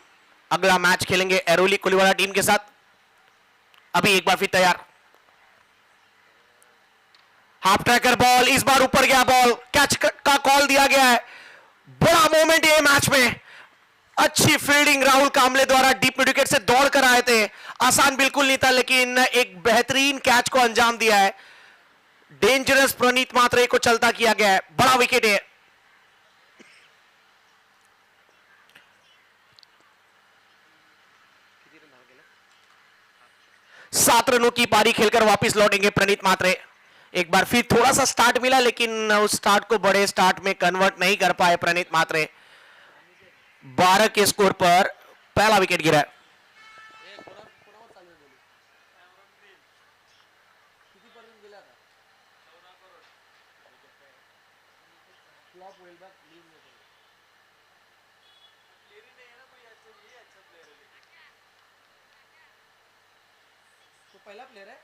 अगला मैच खेलेंगे एरोली कोलीवाला टीम के साथ। अभी एक बार फिर तैयार, हाफ ट्रैकर बॉल, इस बार ऊपर गया बॉल, कैच का कॉल दिया गया है। बड़ा मोमेंट ये मैच में, अच्छी फील्डिंग राहुल कामले द्वारा डीप मिड विकेट से दौड़ कर आए थे, आसान बिल्कुल नहीं था लेकिन एक बेहतरीन कैच को अंजाम दिया है। डेंजरस प्रणीत मात्रे को चलता किया गया है, बड़ा विकेट है। सात रनों की पारी खेलकर वापस लौटेंगे प्रणीत मात्रे। एक बार फिर थोड़ा सा स्टार्ट मिला लेकिन उस स्टार्ट को बड़े स्टार्ट में कन्वर्ट नहीं कर पाए प्रणीत मात्रे। 12 के स्कोर पर पहला विकेट गिरा। तो पहला प्लेयर है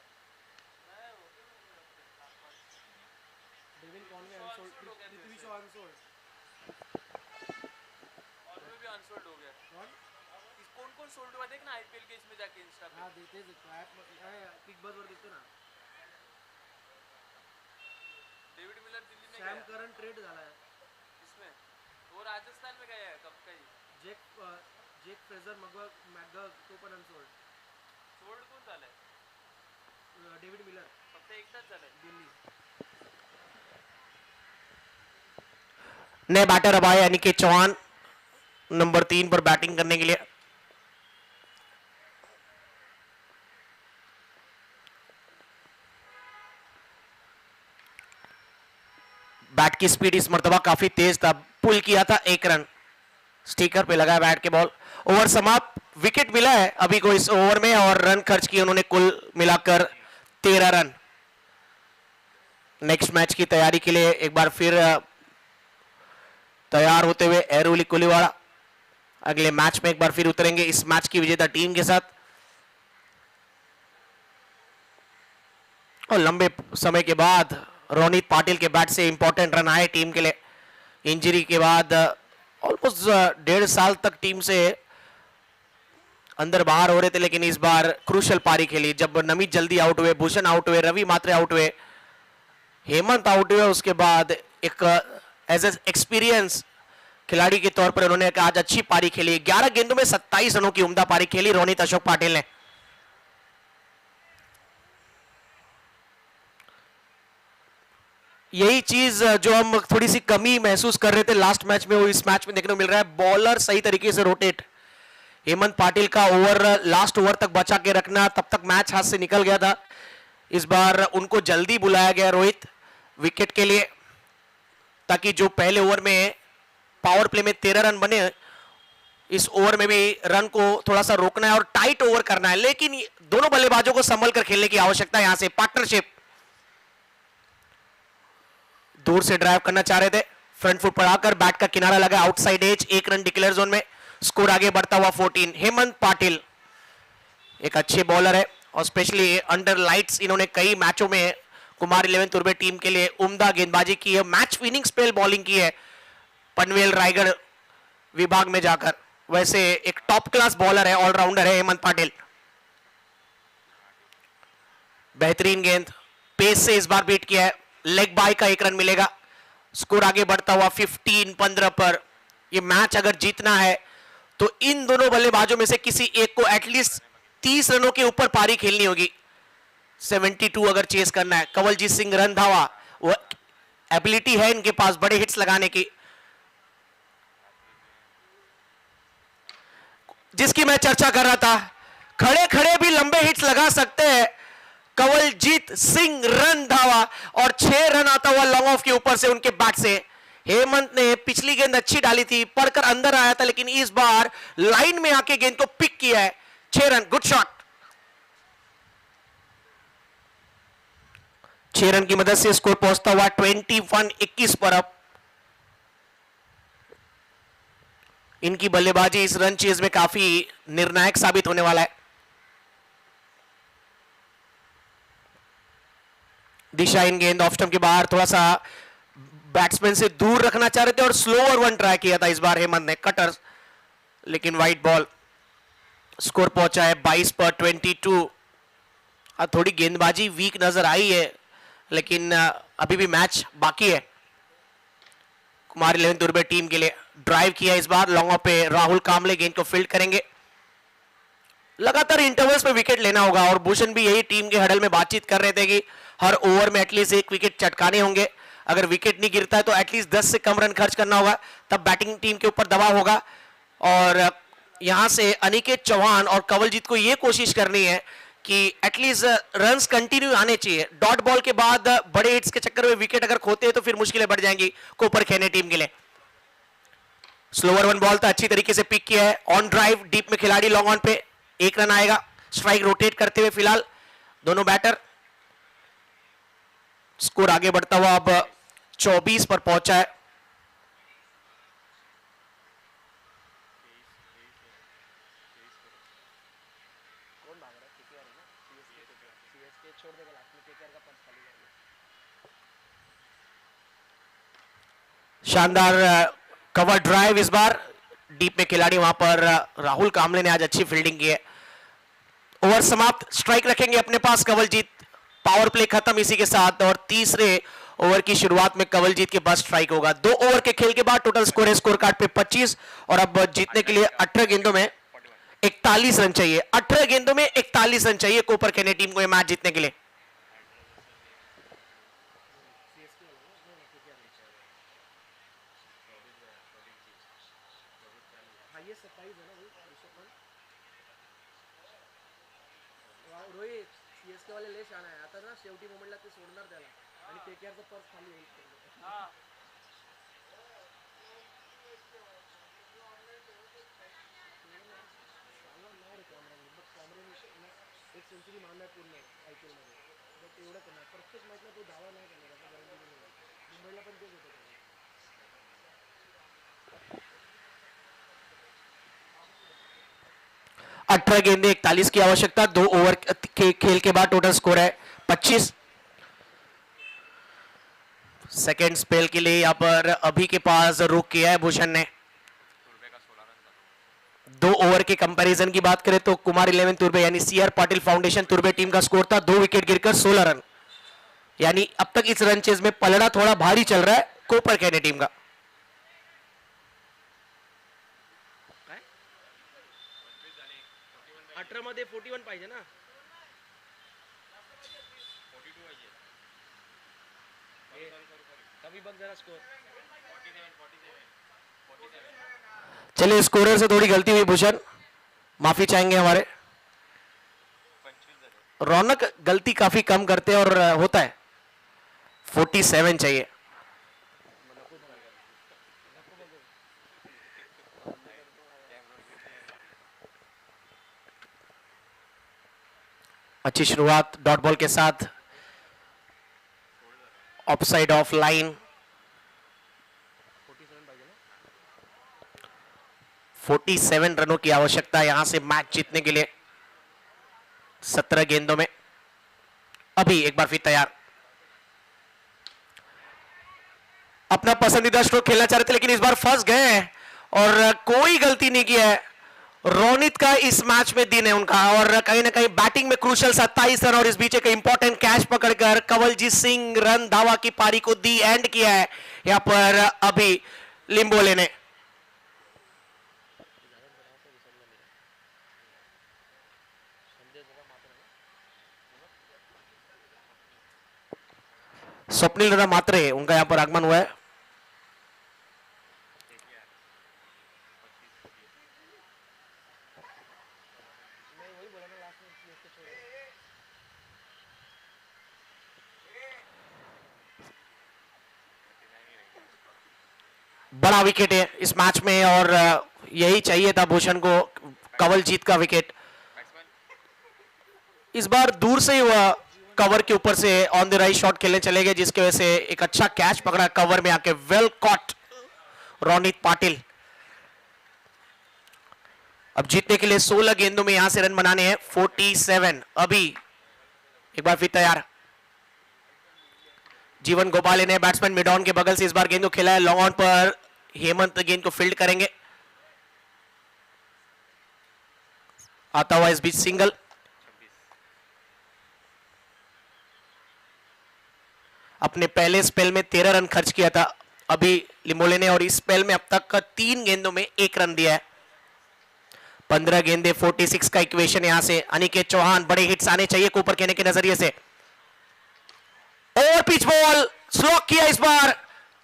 Devon Conway unsold, Prithvi Shaw unsold और में भी अनसोल्ड हो गया। कौन इस कौन कौन सोल्ड हुआ देख ना आईपीएल के इसमें जाके इंस्टा पे। हां देते पिक बज वर दिसतो ना। डेविड मिलर दिल्ली में सॅम गया करन ट्रेड झालाय, इसमें, वो राजस्थान में गया है कब का ही। जेक फ्रेझर मॅगग तो पण अनसोल्ड। सोल्ड कोण झालंय? डेविड मिलर फक्त एकटाच झालंय दिल्ली। नए बैटर अब आए अनिकेत चौहान नंबर 3 पर बैटिंग करने के लिए। बैट की स्पीड इस मर्तबा काफी तेज था, पुल किया था 1 रन, स्टिकर पे लगा बैट के बॉल। ओवर समाप्त, विकेट मिला है अभी को इस ओवर में और रन खर्च किए उन्होंने कुल मिलाकर 13 रन। नेक्स्ट मैच की तैयारी के लिए एक बार फिर तैयार होते हुए एरोली कोलीवाड़ा अगले मैच में एक बार फिर उतरेंगे इस मैच की विजेता टीम के साथ। और लंबे समय के बाद रोनित पाटिल के बैट से इंपॉर्टेंट रन आए टीम के लिए। इंजरी के बाद ऑलमोस्ट 1.5 साल तक टीम से अंदर बाहर हो रहे थे, लेकिन इस बार क्रूशल पारी खेली जब नमित जल्दी आउट हुए, भूषण आउट हुए, रवि मात्रे आउट हुए, हेमंत आउट हुए। उसके बाद एक एज ए एक्सपीरियंस खिलाड़ी के तौर पर उन्होंने आज अच्छी पारी खेली। 11 गेंदों में 27 रनों की उम्दा पारी खेली रोनित अशोक पाटिल ने। यही चीज जो हम थोड़ी सी कमी महसूस कर रहे थे लास्ट मैच में, वो इस मैच में देखने को मिल रहा है। बॉलर सही तरीके से रोटेट, हेमंत पाटिल का ओवर लास्ट ओवर तक बचा के रखना, तब तक मैच हाथ से निकल गया था। इस बार उनको जल्दी बुलाया गया रोहित विकेट के लिए, ताकि जो पहले ओवर में पावर प्ले में 13 रन बने, इस ओवर में भी रन को थोड़ा सा रोकना है और टाइट ओवर करना है। लेकिन दोनों बल्लेबाजों को संभल कर खेलने की आवश्यकता है। यहां से पार्टनरशिप, दूर से ड्राइव करना चाह रहे थे, फ्रंट फुट पर आकर बैट का किनारा लगा, outside edge, 1 run declare zone में। स्कोर आगे बढ़ता हुआ 14। हेमंत पाटिल एक अच्छे बॉलर है और स्पेशली अंडर लाइट्स इन्होंने कई मैचों में कुमार 11 तुर्बे टीम के लिए उम्दा गेंदबाजी की है, मैच विनिंग स्पेल बॉलिंग की है पनवेल रायगढ़ विभाग में जाकर। वैसे एक टॉप क्लास बॉलर है, ऑलराउंडर है हेमंत पाटिल। बेहतरीन गेंद, पेस से इस बार बीट किया है, लेग बाय का 1 रन मिलेगा। स्कोर आगे बढ़ता हुआ 15-15 पर। ये मैच अगर जीतना है तो इन दोनों बल्लेबाजों में से किसी एक को एटलीस्ट 30 रनों के ऊपर पारी खेलनी होगी। 72 अगर चेस करना है। कंवलजीत सिंह रंधावा, वो एबिलिटी है इनके पास बड़े हिट्स लगाने की, जिसकी मैं चर्चा कर रहा था। खड़े खड़े भी लंबे हिट्स लगा सकते हैं कंवलजीत सिंह रंधावा, और 6 रन आता हुआ लॉन्ग ऑफ के ऊपर से उनके बैट से। हेमंत ने पिछली गेंद अच्छी डाली थी, पढ़कर अंदर आया था, लेकिन इस बार लाइन में आके गेंद को पिक किया है। 6 रन, गुड शॉट। 6 रन की मदद से स्कोर पहुंचता हुआ 21-21 पर। अब इनकी बल्लेबाजी इस रन चेज में काफी निर्णायक साबित होने वाला है। दिशा इन गेंद ऑफ स्टंप के बाहर, थोड़ा सा बैट्समैन से दूर रखना चाह रहे थे और स्लोअर वन ट्राई किया था इस बार हेमंत ने, कटर, लेकिन वाइट बॉल। स्कोर पहुंचा है 22 पर 22। थोड़ी गेंदबाजी वीक नजर आई है, लेकिन अभी भी मैच बाकी है। कुमार 11 दुर्बे टीम के लिए ड्राइव किया इस बार, लॉन्ग ऑफ पे राहुल कामले गेंद को फील्ड करेंगे। लगातार इंटरवल्स में विकेट लेना होगा, और भूषण भी यही टीम के हडल में बातचीत कर रहे थे कि हर ओवर में एटलीस्ट 1 विकेट चटकाने होंगे। अगर विकेट नहीं गिरता है तो एटलीस्ट 10 से कम रन खर्च करना होगा, तब बैटिंग टीम के ऊपर दबाव होगा। और यहां से अनिकेत चौहान और कंवलजीत को यह कोशिश करनी है कि एटलीस्ट रन्स कंटिन्यू आने चाहिए। डॉट बॉल के बाद बड़े हिट्स के चक्कर में विकेट अगर खोते हैं तो फिर मुश्किलें बढ़ जाएंगी कोपर खेने टीम के लिए। स्लोअर वन बॉल था, अच्छी तरीके से पिक किया है। ऑन ड्राइव, डीप में खिलाड़ी, लॉन्ग ऑन पे 1 रन आएगा। स्ट्राइक रोटेट करते हुए फिलहाल दोनों बैटर। स्कोर आगे बढ़ता हुआ अब 24 पर पहुंचा है। शानदार कवर ड्राइव इस बार, डीप में खिलाड़ी वहां पर राहुल कामले ने आज अच्छी फील्डिंग की है। ओवर समाप्त, स्ट्राइक रखेंगे अपने पास कंवलजीत। पावर प्ले खत्म इसी के साथ, और तीसरे ओवर की शुरुआत में कंवलजीत के पास स्ट्राइक होगा। 2 ओवर के खेल के बाद टोटल स्कोर है स्कोर कार्ड पे 25, और अब जीतने के लिए 18 गेंदों में 41 रन चाहिए। 18 गेंदों में 41 रन चाहिए कोपर खेने टीम को ये मैच जीतने के लिए। रोहित सीएसके वाले लेश आना आहे आता ना, शेवटी मोमेंटला ते सोडणार त्याला, आणि केकेआरचं पर्स खाली होईल. हाँ एक सेंचुरी मारणार पूर्ण IPL मध्ये, बट एवढं करणार प्रत्येक मॅचला तो धावा नाही करणार, त्याचा गॅरंटी नाही. मुंबईला पण तेच होतं. 18 गेंदे 41 की आवश्यकता। 2 ओवर के खेल के बाद टोटल स्कोर है 25। सेकेंड स्पेल के लिए यहां पर अभी के पास रुक किया है भूषण ने। 2 ओवर के कंपैरिजन की बात करें तो कुमार 11 तुर्बे यानी CR पाटिल फाउंडेशन तुर्बे टीम का स्कोर था 2 विकेट गिरकर 16 रन। यानी अब तक इस रन चेज में पलड़ा थोड़ा भारी चल रहा है कोपर कहने टीम का। 18 मध्ये 41 पाहिजे ना. कमी बघ जरा स्कोर. चलिए स्कोरर से थोड़ी गलती हुई भूषण, माफी चाहेंगे हमारे। रौनक गलती काफी कम करते हैं और होता है। 47 चाहिए। अच्छी शुरुआत डॉट बॉल के साथ, ऑफ साइड ऑफ लाइन। 47 रनों की आवश्यकता यहां से मैच जीतने के लिए 17 गेंदों में। अभी एक बार फिर तैयार, अपना पसंदीदा स्ट्रोक खेलना चाह रहे थे लेकिन इस बार फंस गए हैं और कोई गलती नहीं किया है। रोनित का इस मैच में दिन है उनका, और कहीं ना कहीं बैटिंग में क्रूशल 27 रन और इस बीच एक इंपॉर्टेंट कैच पकड़कर कवलजीत सिंह रन धावा की पारी को दी एंड किया है यहां पर अभी लिम्बोले ने। स्वप्निल दादा मात्रे उनका यहां पर आगमन हुआ है। बड़ा विकेट है इस मैच में और यही चाहिए था भूषण को, कवलजीत का विकेट। इस बार दूर से ही वह कवर के ऊपर से ऑन द राइट शॉट खेलने चले गए, जिसकी वजह से एक अच्छा कैच पकड़ा कवर में आके। वेल कॉट रोनित पाटिल। अब जीतने के लिए 16 गेंदों में यहां से रन बनाने हैं 47। अभी एक बार फिर तैयार जीवन गोपाल ने बैट्समैन मिड ऑन के बगल से इस बार गेंद को खेला है लॉन्ग ऑन पर। हेमंत गेंद को फील्ड करेंगे, आता हुआ इस बीच सिंगल। अपने पहले स्पेल में 13 रन खर्च किया था अभी लिम्बोले ने, और इस स्पेल में अब तक का 3 गेंदों में 1 रन दिया है। 15 गेंदे 46 का इक्वेशन यहां से। अनिकेत चौहान, बड़े हिट्स आने चाहिए कूपर कहने के नजरिए से। और पिच बॉल स्लो किया इस बार।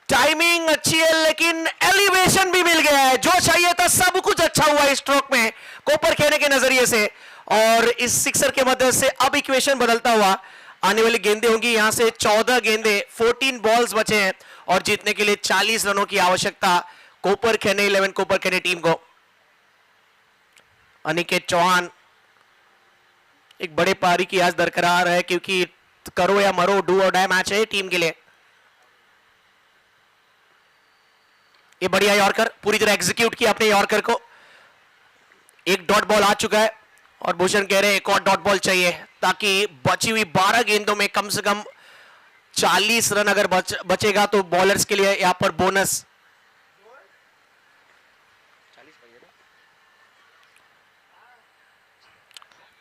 टाइमिंग अच्छी है लेकिन एलिवेशन भी मिल गया है, जो चाहिए था सब कुछ अच्छा हुआ इस स्ट्रोक में कोपर खेने के नजरिए से। और इस सिक्सर के मदद से अब इक्वेशन बदलता हुआ आने वाली गेंदें होंगी यहां से। 14 गेंदे 14 बॉल्स बचे हैं और जीतने के लिए 40 रनों की आवश्यकता कोपर खेने 11 कोपर खेने टीम को। अनिकेत चौहान, एक बड़े पारी की आज दरकरार है क्योंकि करो या मरो, डू और डाई मैच है टीम के लिए। ये बढ़िया यॉर्कर, पूरी तरह एग्जीक्यूट किया अपने यॉर्कर को। एक डॉट बॉल आ चुका है और भूषण कह रहे हैं एक और डॉट बॉल चाहिए ताकि बची हुई 12 गेंदों में कम से कम 40 रन अगर बचेगा तो बॉलर्स के लिए यहां पर बोनस।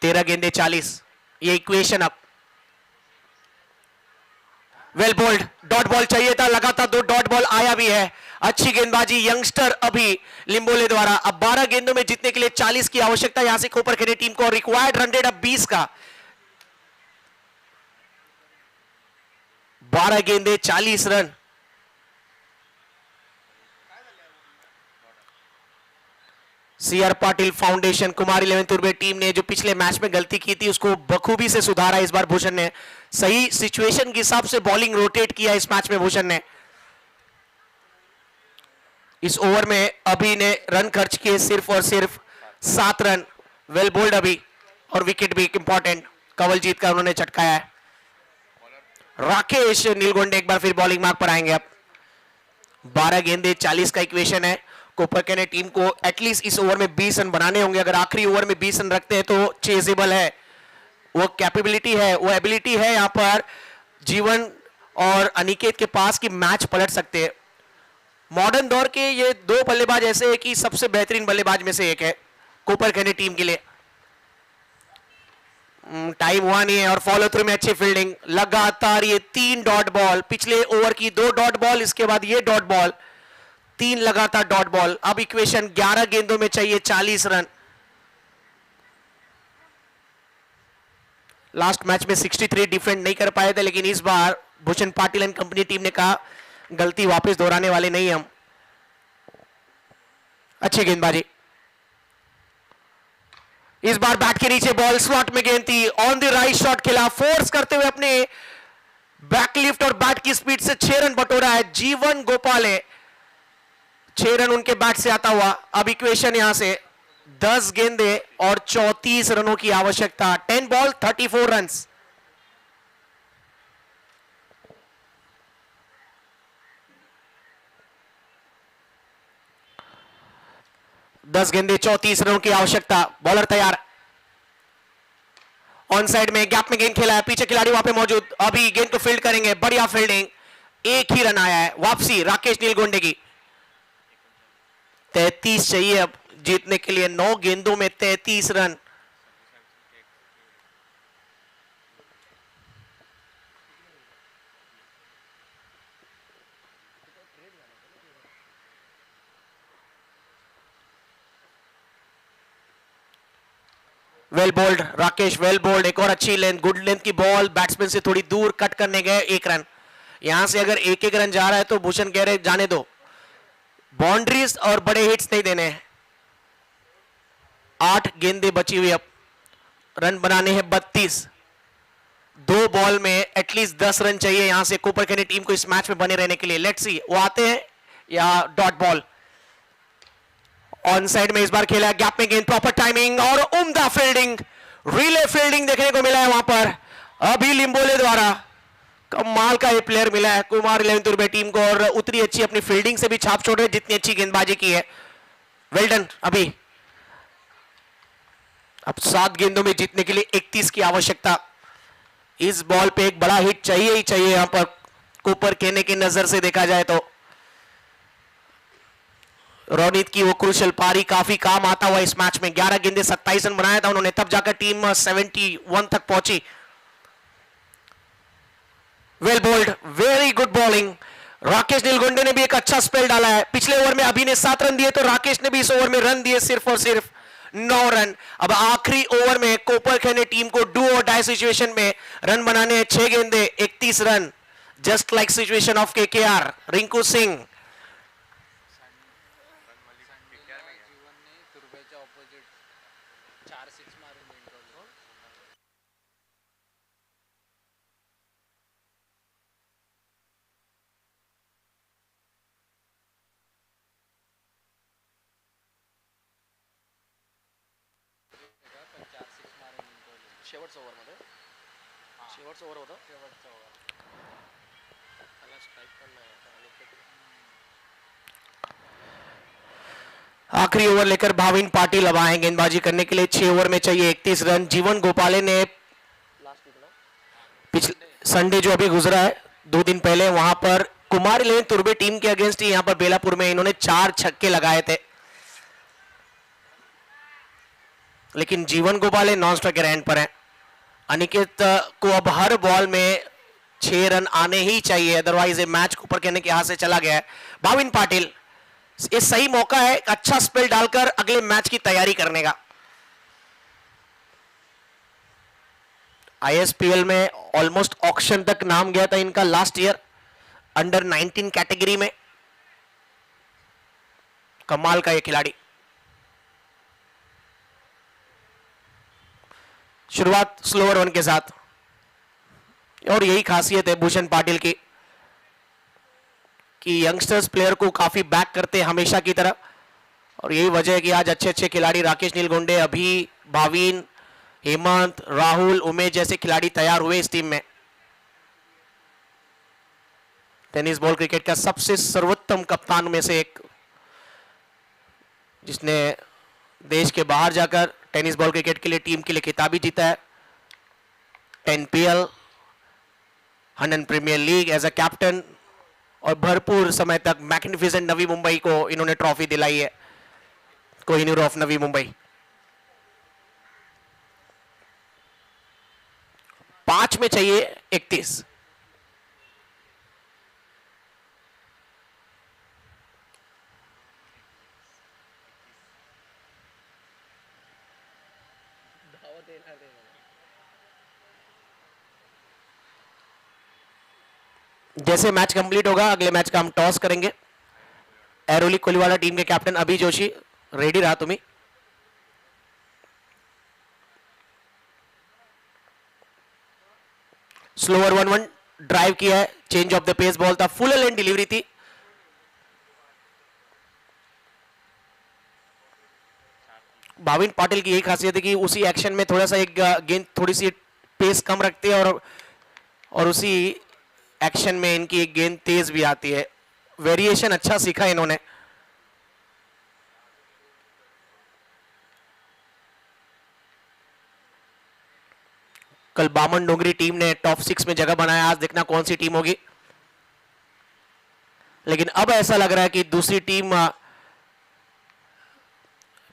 13 गेंदे 40, ये इक्वेशन अब। वेल बोल्ड, डॉट बॉल चाहिए था, लगातार 2 डॉट बॉल आया भी है। अच्छी गेंदबाजी यंगस्टर अभी लिम्बोले द्वारा। अब 12 गेंदों में जीतने के लिए 40 की आवश्यकता यहां से कोपर खेने टीम को। रिक्वायर्ड रन रेट अब 20 का। 12 गेंदे 40 run. CR Patil foundation Kumar 11 Turbe team ने जो पिछले मैच में गलती की थी उसको बखूबी से सुधारा इस बार भूषण ने। सही सिचुएशन के हिसाब से बॉलिंग रोटेट किया इस मैच में भूषण ने। इस ओवर में अभी ने रन खर्च किए सिर्फ और सिर्फ 7 रन। वेल बोल्ड अभी, और विकेट भी इंपॉर्टेंट कवलजीत का उन्होंने चटकाया है। राकेश नीलगोंडे एक बार फिर बॉलिंग मार्क पर आएंगे। अब 12 गेंदे 40 का इक्वेशन है। कोपर ने टीम को एटलीस्ट इस ओवर में 20 रन बनाने होंगे। अगर आखिरी ओवर में 20 रन रखते हैं तो चेजेबल है, वो कैपेबिलिटी है, वो एबिलिटी है यहां पर जीवन और अनिकेत के पास कि मैच पलट सकते हैं। मॉडर्न दौर के ये 2 बल्लेबाज ऐसे हैं कि सबसे बेहतरीन बल्लेबाज में से एक है कोपर खेने टीम के लिए। टाइम हुआ नहीं है और फॉलो थ्रू में अच्छी फील्डिंग। लगातार ये 3 डॉट बॉल, पिछले ओवर की 2 डॉट बॉल, इसके बाद ये डॉट बॉल, 3 लगातार डॉट बॉल। अब इक्वेशन 11 गेंदों में चाहिए 40 रन। लास्ट मैच में 63 डिफेंड नहीं कर पाए थे, लेकिन इस बार Bhushan Patil and company team ने कहा गलती वापस दोहराने वाले नहीं हम। अच्छी गेंदबाजी। इस बार बैट के नीचे बॉल, स्लॉट में गेंद थी, ऑन द राइट शॉट खेला, फोर्स करते हुए अपने बैकलिफ्ट और बैट की स्पीड से 6 रन बटोरा है जीवन गोपाल है। 6 रन उनके बैट से आता हुआ। अब इक्वेशन यहां से 10 गेंदे और 34 रनों की आवश्यकता। 10 बॉल 34 रन। दस गेंदे 34 रनों की आवश्यकता। बॉलर तैयार। ऑन साइड में गैप में गेंद खेला है, पीछे खिलाड़ी वहां पे मौजूद। अभी गेंद को फील्ड करेंगे, बढ़िया फील्डिंग। एक ही रन आया है। वापसी राकेश नीलगोंडे की। 33 चाहिए अब जीतने के लिए, 9 गेंदों में 33 रन। वेल बोल्ड राकेश, वेल बोल्ड, एक और अच्छी लेंथ, गुड लेंथ की बॉल, बैट्समैन से थोड़ी दूर कट करने गए, 1 रन। यहां से अगर एक एक रन जा रहा है तो भूषण कह रहे जाने दो, बाउंड्रीज और बड़े हिट्स नहीं देने हैं। 8 गेंदें बची हुई, अब रन बनाने हैं 32। 2 बॉल में एटलीस्ट 10 रन चाहिए यहां से कूपर कैनी टीम को इस मैच में बने रहने के लिए। लेट्स सी वो आते हैं या डॉट बॉल। ऑन साइड में इस बार खेला, गैप में गेंद, प्रॉपर टाइमिंग और उम्दा फील्डिंग, रिले फील्डिंग देखने को मिला है वहां पर अभी लिम्बोले द्वारा। कमाल का ये प्लेयर मिला है कुमार 11 तुर्बे टीम को, और उतनी अच्छी अपनी फील्डिंग से भी छाप छोड़ रहे जितनी अच्छी गेंदबाजी की है। वेल डन। अभी अब 7 गेंदों में जीतने के लिए 31 की आवश्यकता। इस बॉल पे एक बड़ा हिट चाहिए ही चाहिए यहां पर कूपर कहने की नजर से देखा जाए तो। रोनित की वो क्रूशल पारी काफी काम आता हुआ इस मैच में। 11 गेंदे 27 रन बनाया था उन्होंने, तब जाकर टीम 71 तक पहुंची। Well bowled, very good bowling. Rakesh Nilgonde ने भी एक अच्छा स्पेल डाला है। पिछले ओवर में अभी ने 7 रन दिए तो राकेश ने भी इस ओवर में रन दिए सिर्फ और सिर्फ 9 रन। अब आखिरी ओवर में कोपर खेने टीम को डू और डाई सिचुएशन में रन बनाने हैं। 6 गेंदे 31 run, just like situation of KKR Rinku Singh. Jeevan ने तुर्बेच्या ऑपोजिट 4 6 मारून जिंकवलं. शेवटचा ओव्हर मध्ये शेवटचा ओव्हर होता. शेवटचा ओव्हर त्याला स्ट्राईक पण नाही होता आणि आखिरी ओवर लेकर भाविन पाटिल अब आए गेंदबाजी करने के लिए। 6 ओवर में चाहिए 31 रन। जीवन गोपाले ने लास्ट वीक ना पिछले संडे जो अभी गुजरा है 2 दिन पहले, वहां पर कुमार 11 तुर्बे टीम के अगेंस्ट ही यहां पर बेलापुर में इन्होंने 4 छक्के लगाए थे। लेकिन जीवन गोपाले नॉन स्ट्राइक रैंक पर है। अनिकेत को अब हर बॉल में 6 रन आने ही चाहिए, अदरवाइज ये मैच ऊपर कहने के हाथ से चला गया है। भाविन पाटिल, ये सही मौका है अच्छा स्पेल डालकर अगले मैच की तैयारी करने का। आईएसपीएल में ऑलमोस्ट ऑक्शन तक नाम गया था इनका लास्ट ईयर अंडर 19 कैटेगरी में। कमाल का ये खिलाड़ी। शुरुआत स्लोअर 1 के साथ, और यही खासियत है भूषण पाटिल की कि यंगस्टर्स प्लेयर को काफी बैक करते हैं हमेशा की तरह, और यही वजह है कि आज अच्छे अच्छे खिलाड़ी राकेश नीलगोंडे, अभी भाविन, हेमंत, राहुल, उमेश जैसे खिलाड़ी तैयार हुए इस टीम में। टेनिस बॉल क्रिकेट का सबसे सर्वोत्तम कप्तान में से एक, जिसने देश के बाहर जाकर टेनिस बॉल क्रिकेट के लिए टीम के लिए खिताब भी जीता है। 10 PL, 100 premier league as a captain, और भरपूर समय तक मैग्निफिसेंट नवी मुंबई को इन्होंने ट्रॉफी दिलाई है, कोहिनूर ऑफ नवी मुंबई। 5 में चाहिए 31। धावत येणार ते मला. जैसे मैच कंप्लीट होगा अगले मैच का हम टॉस करेंगे। एरोली कोलीवाला टीम के कैप्टन अभी जोशी, रेडी रहा तुम्ही। स्लोअर 1-1 ड्राइव किया है, change of the pace ball था, फुल लेंथ डिलीवरी थी। भाविन पाटिल की यही खासियत है कि उसी एक्शन में थोड़ा सा एक गेंद थोड़ी सी पेस कम रखते हैं, और उसी एक्शन में इनकी एक गेंद तेज भी आती है। वेरिएशन अच्छा सीखा इन्होंने। कल बामन डोंगरी टीम ने टॉप 6 में जगह बनाया, आज देखना कौन सी टीम होगी। लेकिन अब ऐसा लग रहा है कि दूसरी टीम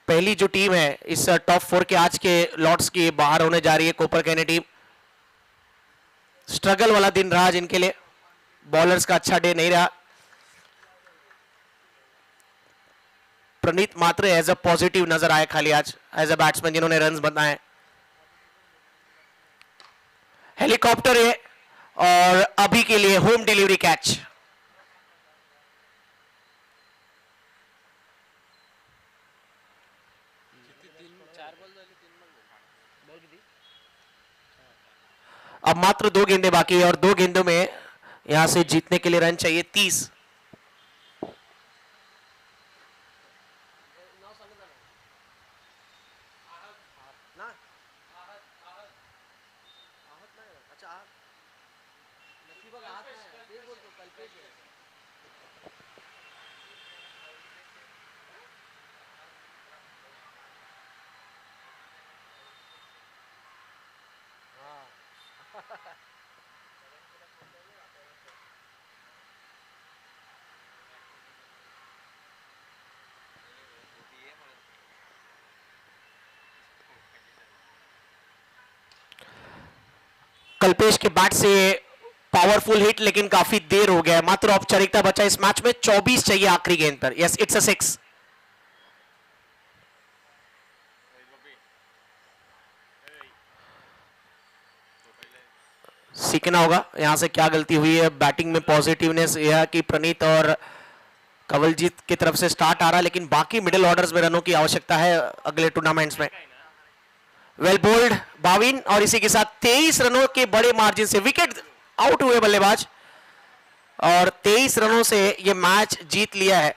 पहली जो टीम है इस टॉप 4 के आज के लॉट्स की बाहर होने जा रही है कोपर कैने टीम। स्ट्रगल वाला दिन रहा जिनके लिए, बॉलर्स का अच्छा डे नहीं रहा। प्रणीत मात्र एज अ पॉजिटिव नजर आए खाली आज एज अ बैट्समैन जिन्होंने रन्स बनाए। हेलीकॉप्टर है और अभी के लिए होम डिलीवरी कैच। अब मात्र 2 गेंदें बाकी है और 2 गेंदों में यहां से जीतने के लिए रन चाहिए 30। कल्पेश के बैट से पावरफुल हिट, लेकिन काफी देर हो गया है। मात्र औपचारिकता बचा इस मैच में, 24 चाहिए आखिरी गेंद पर। Yes, it's a 6। सीखना होगा यहां से क्या गलती हुई है। बैटिंग में पॉजिटिवनेस यह कि प्रणीत और कवलजीत की तरफ से स्टार्ट आ रहा है, लेकिन बाकी मिडिल ऑर्डर्स में रनों की आवश्यकता है अगले टूर्नामेंट्स में। वेल बोल्ड 52 और इसी के साथ 23 रनों के बड़े मार्जिन से विकेट आउट हुए बल्लेबाज और 23 रनों से ये मैच जीत लिया है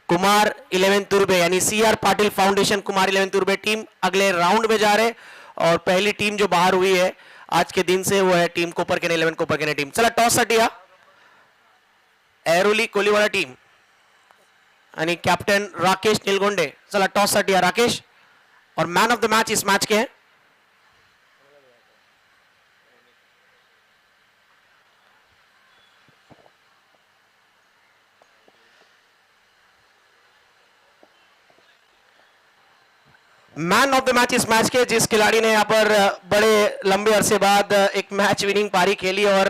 कुमार 11 तुर्बे, यानी CR Patil foundation Kumar 11 Turbe team अगले राउंड में जा रहे। और पहली टीम जो बाहर हुई है आज के दिन से वो है टीम कोपर केने 11 कोपर केने टीम। चला टॉस हटिया, एरोली कोलीवाला टीम यानी कैप्टन राकेश नीलगोंडे। चला टॉस हटिया राकेश, और मैन ऑफ द मैच इस मैच के हैं मैन ऑफ द मैच इस मैच के जिस खिलाड़ी ने यहाँ पर बड़े लंबे अरसे बाद एक मैच विनिंग पारी खेली और